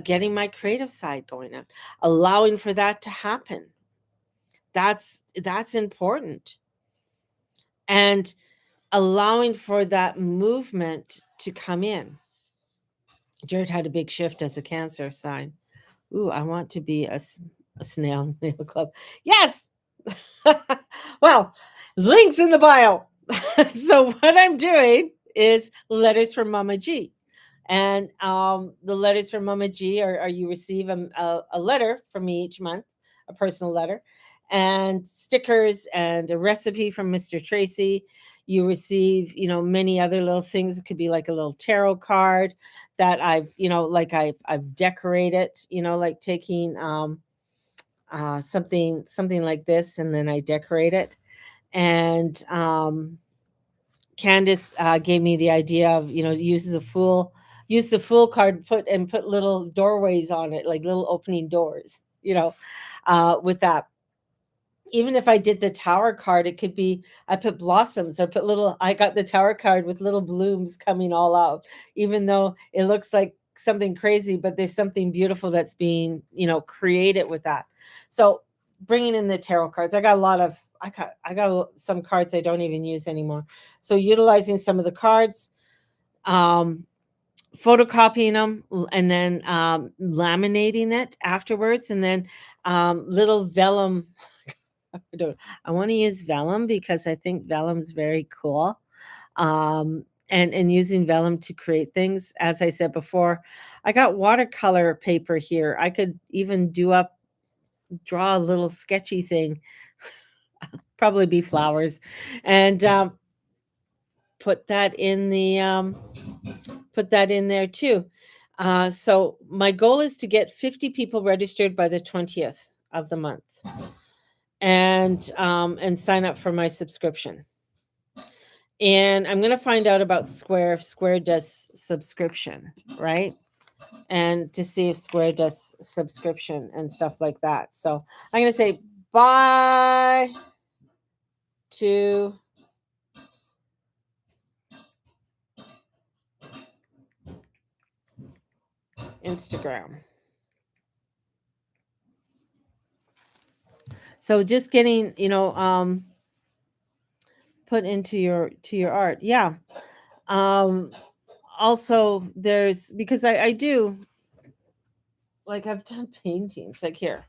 [SPEAKER 1] getting my creative side going on, allowing for that to happen. That's important. And allowing for that movement to come in. Jared had a big shift as a Cancer sign. Ooh, I want to be a snail mail club. Yes. Well, links in the bio. So what I'm doing is letters from Mama G. And the letters from Mama G are you receive a letter from me each month, a personal letter, and stickers and a recipe from Mr. Tracy. You receive, many other little things. It could be like a little tarot card that I've decorated, like taking something like this, and then I decorate it. And Candace gave me the idea of, use the fool card, put little doorways on it, like little opening doors, with that. Even if I did the tower card, it could be, I put blossoms, or I got the tower card with little blooms coming all out, even though it looks like something crazy, but there's something beautiful that's being, created with that. So bringing in the tarot cards, I got some cards I don't even use anymore. So utilizing some of the cards, photocopying them, and then laminating it afterwards, and then little vellum. I want to use vellum because I think vellum's very cool. And using vellum to create things. As I said before, I got watercolor paper here. I could even draw a little sketchy thing, probably be flowers, and put that in there too. So my goal is to get 50 people registered by the 20th of the month, and sign up for my subscription. And I'm going to find out about Square, if Square does subscription, right? And to see if Square does subscription and stuff like that. So I'm going to say bye to Instagram. So just getting, put into your art. Yeah. Also there's, because I do, like, I've done paintings, like here.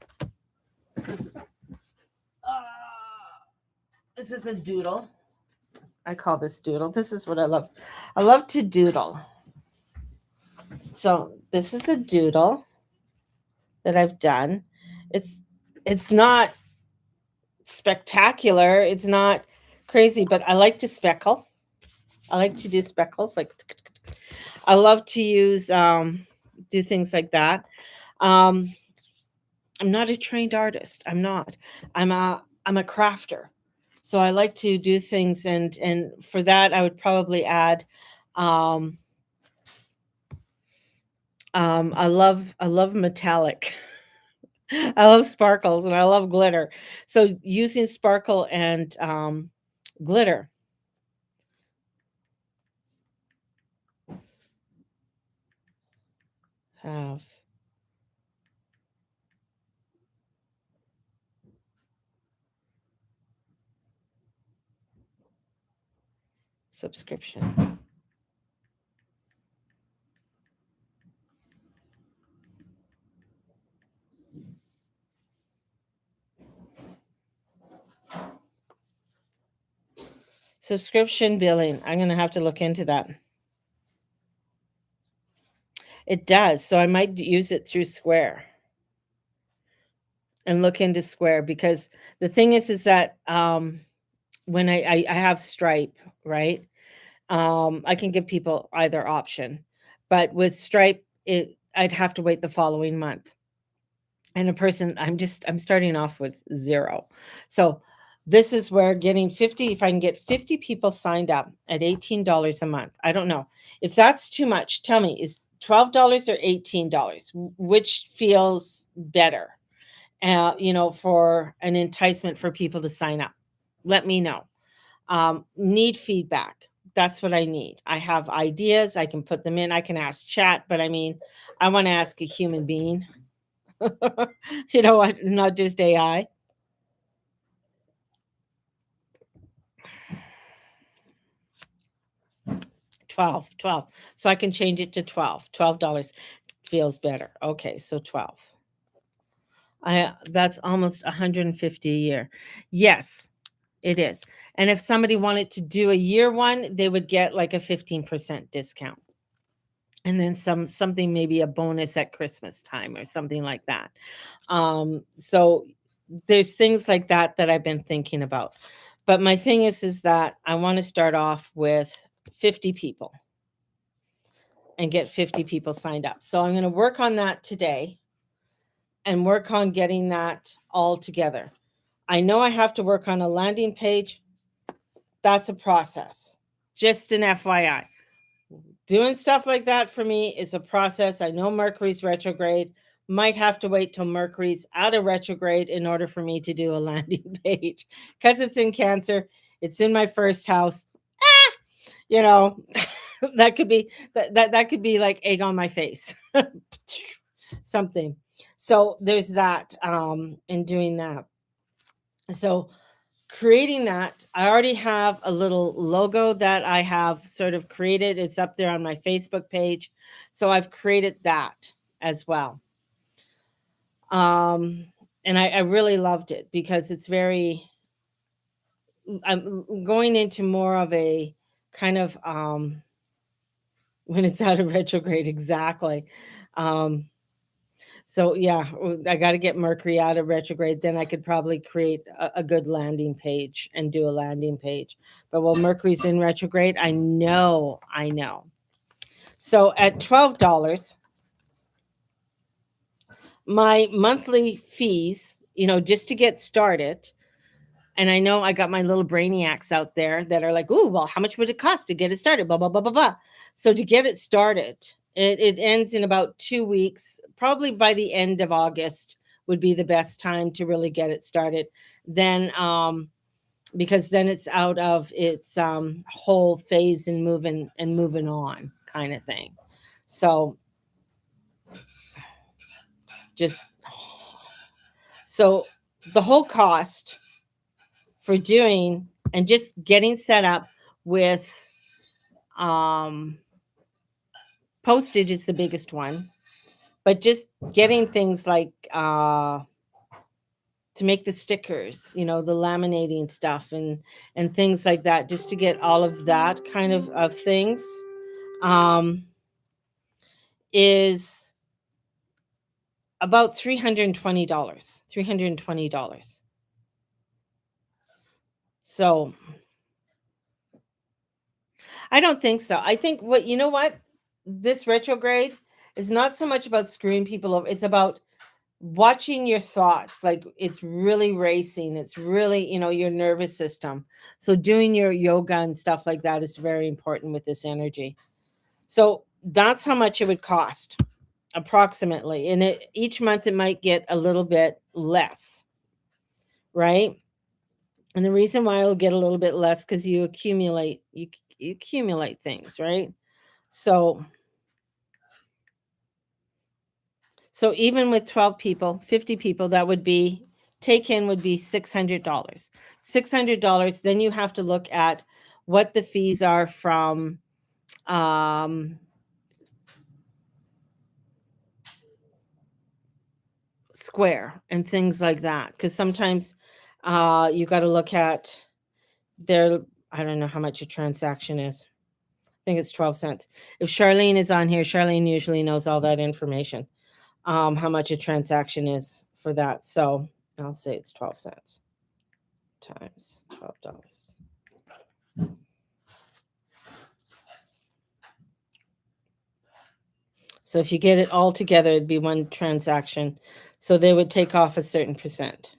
[SPEAKER 1] This is a doodle. I call this doodle. This is what I love. I love to doodle. So this is a doodle that I've done. It's It's not spectacular. It's not crazy, but I like to speckle. I like to do speckles. Like I love to use do things like that. Um, I'm not a trained artist. I'm not. I'm a crafter. So I like to do things, and for that I would probably add um I love metallic. I love sparkles and I love glitter. So using sparkle and glitter have subscription. Subscription billing. I'm gonna have to look into that. It does. So I might use it through Square and look into Square because the thing is that when I have Stripe, right? I can give people either option, but with Stripe, I'd have to wait the following month. And a person, I'm starting off with 0. So this is where getting 50, if I can get 50 people signed up at $18 a month. I don't know. If that's too much, tell me, is $12 or $18? Which feels better? For an enticement for people to sign up. Let me know. Need feedback. That's what I need. I have ideas. I can put them in. I can ask chat, but I mean, I want to ask a human being. What? Not just AI. 12. So I can change it to $12 feels better. Okay, so 12. That's almost 150 a year. Yes, it is. And if somebody wanted to do a year one, they would get like a 15% discount. And then something, maybe a bonus at Christmas time or something like that. So there's things like that that I've been thinking about. But my thing is that I want to start off with 50 people and get 50 people signed up. So I'm going to work on that today and work on getting that all together. I know I have to work on a landing page. That's a process. Just an FYI. Doing stuff like that for me is a process. I know Mercury's retrograde. Might have to wait till Mercury's out of retrograde in order for me to do a landing page because it's in Cancer. It's in my first house. Ah, you know, that could be that could be like egg on my face, something. So there's that in doing that. So creating that, I already have a little logo that I have sort of created. It's up there on my Facebook page. So I've created that as well. Um, and I really loved it because it's very, I'm going into more of a kind of, when it's out of retrograde, exactly. Um, So yeah, I got to get Mercury out of retrograde. Then I could probably create a good landing page and do a landing page. But while Mercury's in retrograde, I know. So at $12, my monthly fees, just to get started. And I know I got my little brainiacs out there that are like, "Ooh, well, how much would it cost to get it started?" Blah blah blah blah blah. So to get it started, it ends in about 2 weeks. Probably by the end of August would be the best time to really get it started. Then, because then it's out of its whole phase and moving on kind of thing. So just so the whole cost for doing and just getting set up with um postage is the biggest one, but just getting things like to make the stickers, the laminating stuff and things like that, just to get all of that kind of things um is about $320. $320. So I don't think so. I think you know what? This retrograde is not so much about screwing people over. It's about watching your thoughts. Like it's really racing. It's really, your nervous system. So doing your yoga and stuff like that is very important with this energy. So that's how much it would cost approximately. And each month it might get a little bit less, right? And the reason why it'll get a little bit less because you accumulate things, right? So even with 12 people, 50 people, that would be would be $600. $600. Then you have to look at what the fees are from Square and things like that. Because sometimes you got to look at I don't know how much a transaction is. I think it's 12 cents. If Charlene is on here, Charlene usually knows all that information, how much a transaction is for that. So I'll say it's 12 cents times $12. So if you get it all together, it'd be one transaction. So they would take off a certain percent.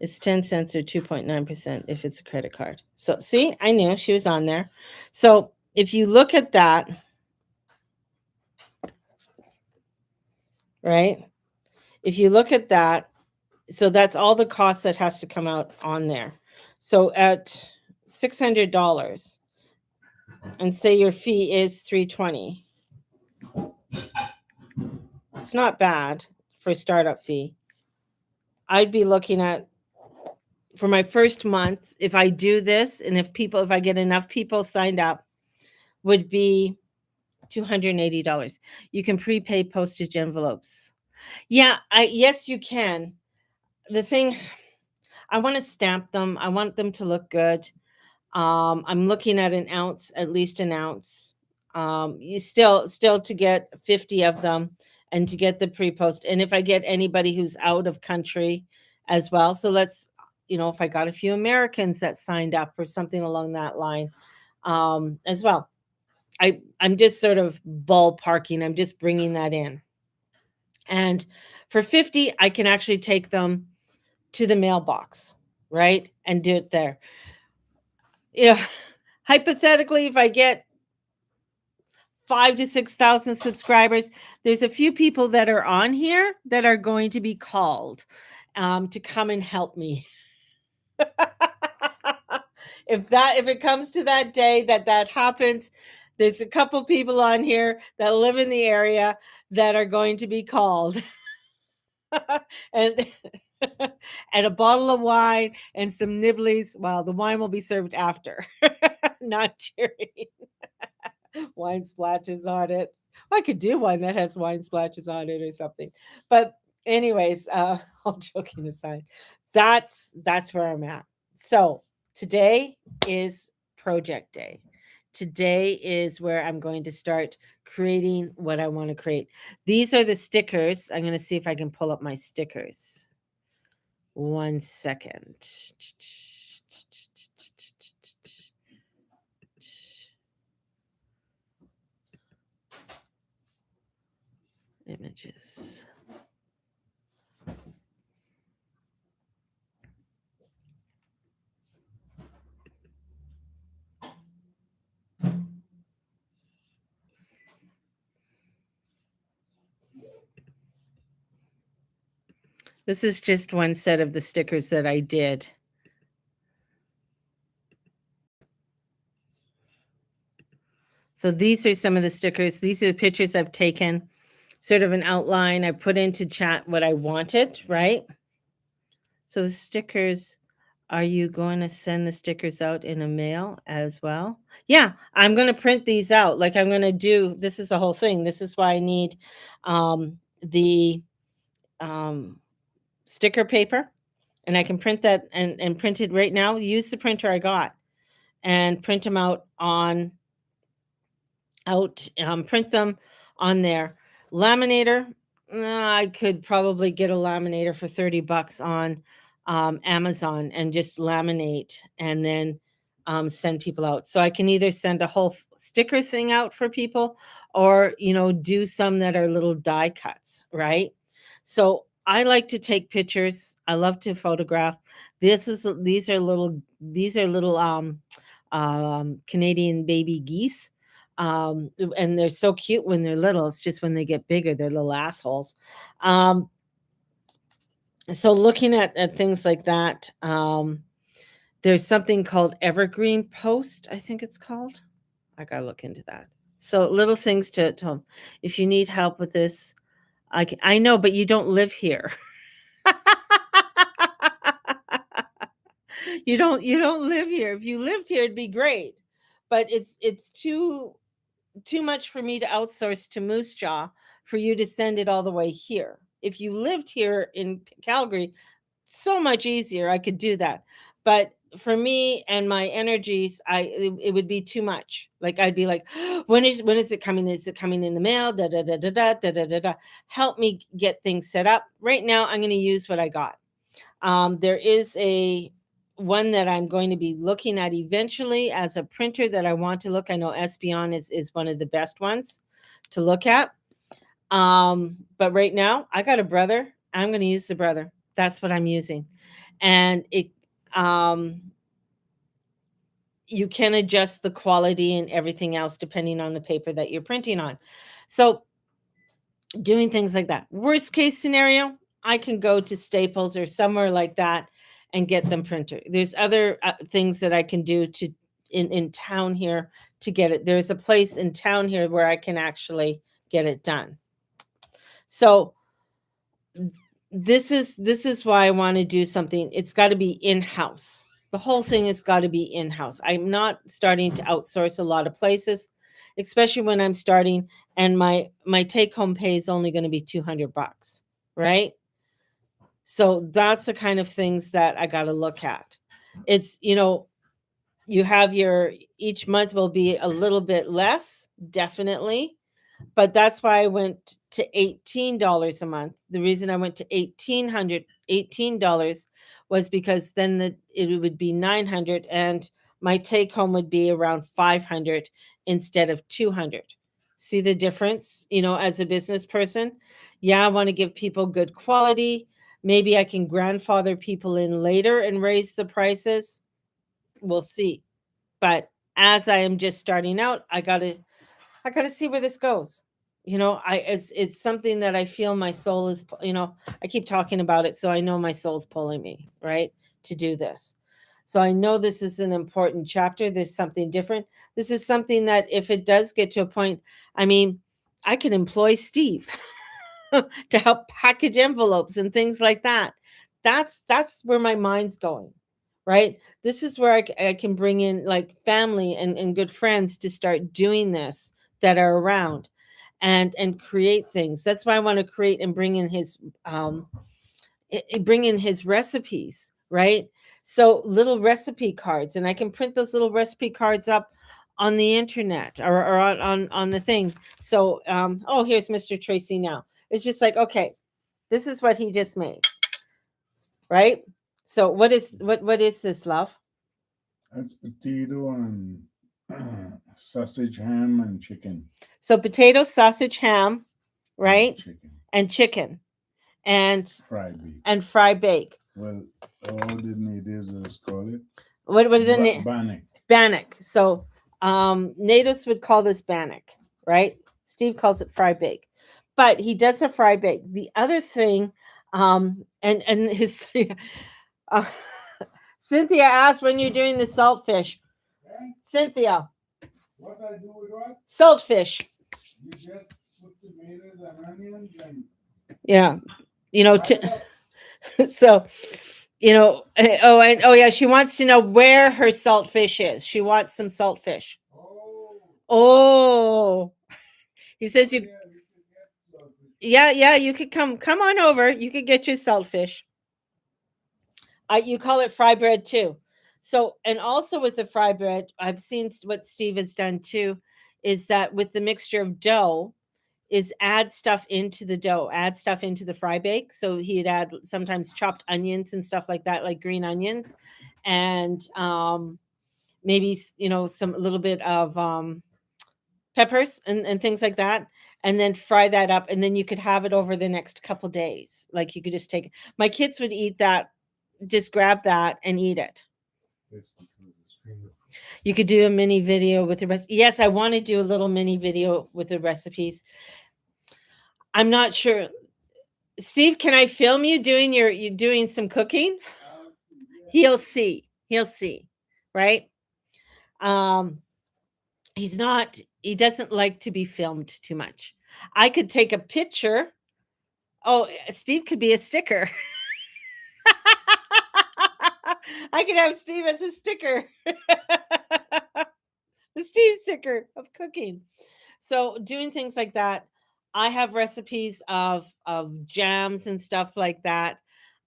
[SPEAKER 1] It's 10 cents or 2.9% if it's a credit card. So see, I knew she was on there. So if you look at that, right? If you look at that, so that's all the costs that has to come out on there. So at $600 and say your fee is $320. It's not bad for a startup fee. I'd be looking at, for my first month, if I do this and if I get enough people signed up, would be $280. You can prepay postage envelopes. Yeah, yes you can. The thing, I want to stamp them. I want them to look good. I'm looking at an ounce, at least an ounce. You still to get 50 of them and to get the pre-post. And if I get anybody who's out of country as well. So let's, if I got a few Americans that signed up or something along that line, as well. I'm just sort of ballparking. I'm just bringing that in. And for 50, I can actually take them to the mailbox, right? And do it there. Hypothetically, if I get 5,000 to 6,000 subscribers, there's a few people that are on here that are going to be called to come and help me. If it comes to that day that happens, there's a couple people on here that live in the area that are going to be called. and and a bottle of wine and some nibblies. Well, the wine will be served after, not during. Wine splashes on it. I could do one that has wine splashes on it or something. But anyways, all joking aside, that's where I'm at. So today is project day. Today is where I'm going to start creating what I want to create. These are the stickers. I'm going to see if I can pull up my stickers. 1 second. Images. This is just one set of the stickers that I did. So these are some of the stickers. These are the pictures I've taken, sort of an outline. I put into chat what I wanted, right? So the stickers, are you going to send the stickers out in a mail as well? Yeah, I'm going to print these out. Like I'm going to do, this is the whole thing. This is why I need the sticker paper. And I can print that and print it right now. Use the printer I got and print them out, print them on there Laminator, I could probably get a laminator for $30 on Amazon and just laminate and then send people out. So I can either send a whole sticker thing out for people or, do some that are little die cuts, right? So I like to take pictures. I love to photograph. These are little Canadian baby geese, and they're so cute when they're little. It's just when they get bigger, they're little assholes. Um, so looking at things like that, there's something called Evergreen Post, I think it's called. I gotta look into that. So little things to if you need help with this, I know, but you don't live here. You don't live here. If you lived here, it'd be great. But it's too much for me to outsource to Moose Jaw for you to send it all the way here. If you lived here in Calgary, so much easier. I could do that. But for me and my energies, it would be too much. Like I'd be like, when is it coming? Is it coming in the mail? Da da da da da da da da da. Help me get things set up. Right now, I'm going to use what I got. There is a one that I'm going to be looking at eventually as a printer that I want to look. I know Espeon is one of the best ones to look at. But right now I got a brother. I'm going to use the brother. That's what I'm using. And um you can adjust the quality and everything else depending on the paper that you're printing on. So doing things like that. Worst case scenario, I can go to Staples or somewhere like that and get them printed. There's other things that I can do to in town here to get it. There's a place in town here where I can actually get it done. So this is why I want to do something. It's got to be in-house. The whole thing has got to be in-house. I'm not starting to outsource a lot of places, especially when I'm starting and my take home pay is only going to be $200, right? So that's the kind of things that I got to look at. It's, you have your each month will be a little bit less, definitely, but that's why I went to $18 a month. The reason I went to $18 was because then it would be 900 and my take home would be around 500 instead of 200. See the difference, as a business person? Yeah, I want to give people good quality. Maybe I can grandfather people in later and raise the prices. We'll see. But as I am just starting out, I got to see where this goes. It's something that I feel my soul is, I keep talking about it, so I know my soul's pulling me, right, to do this. So I know this is an important chapter. There's something different. This is something that if it does get to a point, I mean, I can employ Steve to help package envelopes and things like that. That's where my mind's going, right? This is where I can bring in like family and good friends to start doing this that are around and create things. That's why I want to create and bring in his recipes, right? So little recipe cards, and I can print those little recipe cards up on the internet or on the thing. So oh, here's Mr. Tracy now. It's just like, okay, this is what he just made, right? So what is this, love?
[SPEAKER 2] That's potato and sausage, ham, and chicken.
[SPEAKER 1] So potato, sausage, ham,
[SPEAKER 2] And
[SPEAKER 1] right?
[SPEAKER 2] chicken.
[SPEAKER 1] And chicken and
[SPEAKER 2] Fried beef.
[SPEAKER 1] fry bake.
[SPEAKER 2] Well, all the natives just call it
[SPEAKER 1] What are the
[SPEAKER 2] bannock.
[SPEAKER 1] bannock? So natives would call this bannock, right? Steve calls it fry bake, but he does a fry bake. The other thing, and his uh, Cynthia asked when you're doing the saltfish.
[SPEAKER 2] Okay?
[SPEAKER 1] Cynthia,
[SPEAKER 2] What I do with what?
[SPEAKER 1] saltfish.
[SPEAKER 2] You just put tomatoes and onions and
[SPEAKER 1] Yeah,
[SPEAKER 2] fry it up.
[SPEAKER 1] so oh yeah, she wants to know where her saltfish is. She wants some saltfish.
[SPEAKER 2] Oh,
[SPEAKER 1] Oh, he says
[SPEAKER 2] oh
[SPEAKER 1] you.
[SPEAKER 2] yeah, we can get saltfish.
[SPEAKER 1] Yeah, you could come on over. You could get your saltfish. You call it fry bread too. So, and also with the fry bread, I've seen what Steve has done too, is that with the mixture of dough, is add stuff into the dough, add stuff into the fry bake. So he'd add sometimes chopped onions and stuff like that, like green onions, and maybe some a little bit of peppers and things like that, and then fry that up, and then you could have it over the next couple days. Like you could just take my kids would eat that, just grab that and eat it.
[SPEAKER 2] It's because it's finger food.
[SPEAKER 1] You could do a mini video with the rest. Yes, I want to do a little mini video with the recipes. I'm not sure. Steve, can I film you doing you doing some cooking? He'll see. He'll see. Right? Um he doesn't like to be filmed too much. I could take a picture. Oh, Steve could be a sticker. I could have Steve as a sticker. The Steve sticker of cooking. So doing things like that. I have recipes of jams and stuff like that,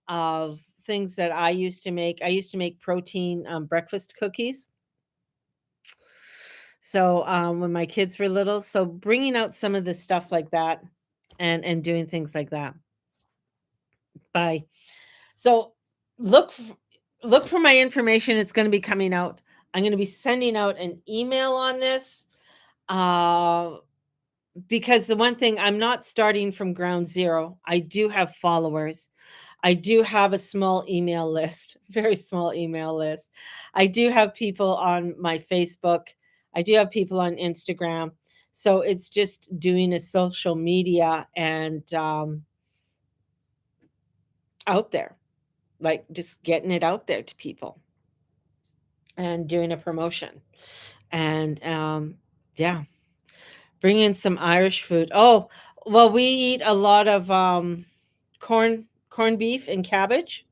[SPEAKER 1] of things that I used to make. I used to make protein breakfast cookies. So when my kids were little, so bringing out some of the stuff like that, and doing things like that. Bye. So look look for my information. It's going to be coming out. I'm going to be sending out an email on this. Uh because the one thing, I'm not starting from ground zero. I do have followers. I do have a small email list, very small email list. I do have people on my Facebook. I do have people on Instagram. So it's just doing a social media and out there, like just getting it out there to people and doing a promotion. And yeah, bring in some Irish food. Oh, well, we eat a lot of corned beef and cabbage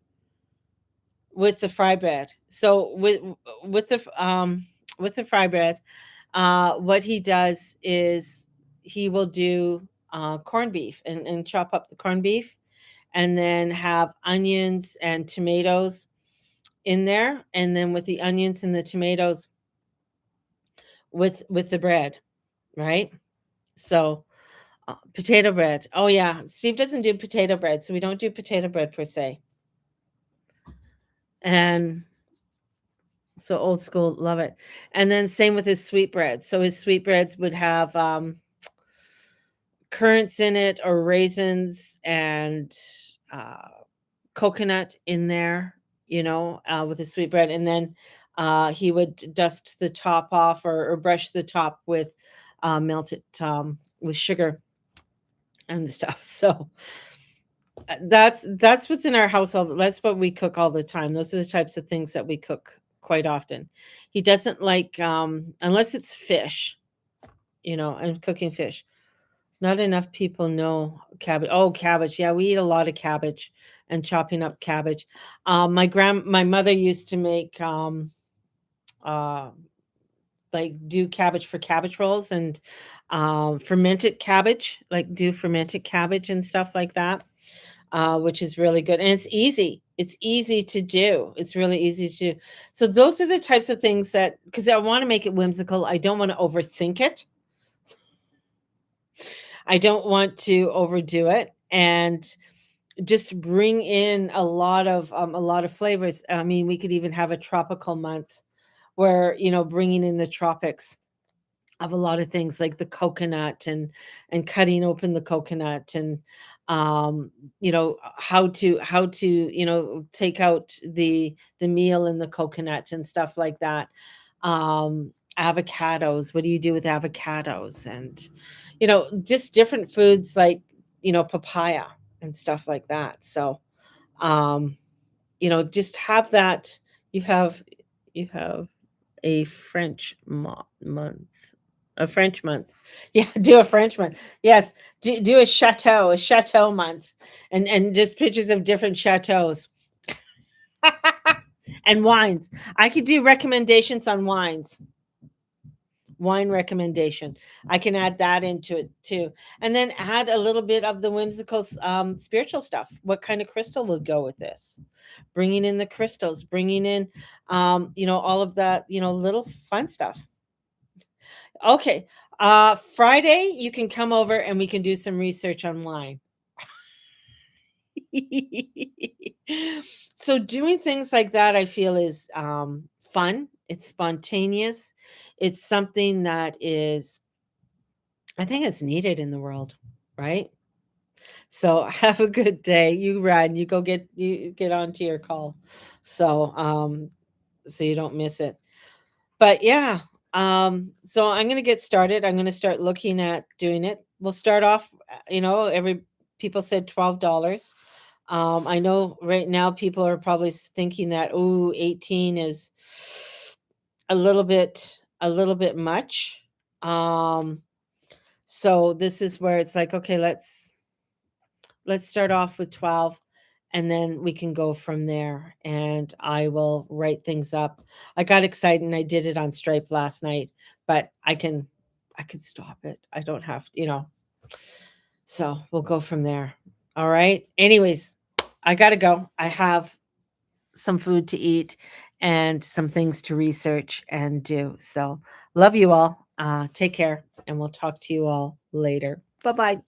[SPEAKER 1] with the fry bread. So with the fry bread, what he does is he will do corned beef and chop up the corned beef, and then have onions and tomatoes in there, and then with the onions and the tomatoes with the bread, right? So potato bread. Oh yeah, Steve doesn't do potato bread, so we don't do potato bread per se. And so old school, love it. And then same with his sweetbread. So his sweetbreads would have currants in it, or raisins, and uh, coconut in there, with the sweetbread. And then he would dust the top off, or brush the top with melted with sugar and stuff. So that's what's in our household. That's what we cook all the time. Those are the types of things that we cook quite often. He doesn't like unless it's fish, and cooking fish. Not enough people know cabbage. Oh, cabbage. Yeah, we eat a lot of cabbage and chopping up cabbage. My mother used to make uh like do cabbage for cabbage rolls, and fermented cabbage, like do fermented cabbage and stuff like that, which is really good. And it's easy. It's easy to do. It's really easy to do. So those are the types of things that, because I want to make it whimsical. I don't want to overthink it. I don't want to overdo it, and just bring in a lot of flavors. I mean, we could even have a tropical month where, bringing in the tropics of a lot of things, like the coconut, and cutting open the coconut, and how to take out the meal in the coconut and stuff like that. Avocados, what do you do with avocados? And just different foods, like papaya and stuff like that. So um just have that. You have you have a month, a French month. Yeah, do a French month. Yes, do a chateau month, and just pictures of different chateaus and wines. I could do recommendations on wines. Wine recommendation. I can add that into it too, and then add a little bit of the whimsical, spiritual stuff. What kind of crystal would go with this? Bringing in the crystals, bringing in, all of that, little fun stuff. Okay. Friday, you can come over and we can do some research online. So doing things like that, I feel is fun. It's spontaneous. It's something that is, I think it's needed in the world, right? So have a good day. You run. You get onto your call. So so you don't miss it. But yeah, so I'm gonna get started. I'm gonna start looking at doing it. We'll start off, every people said $12. I know right now people are probably thinking that, oh, 18 is a little bit much. Um, so this is where it's like, okay, let's start off with 12 and then we can go from there and I will write things up. I got excited and I did it on Stripe last night, but I can stop it. I don't have, so we'll go from there. All right. Anyways, I got to go. I have some food to eat and some things to research and do. So, love you all. Take care and we'll talk to you all later. Bye-bye.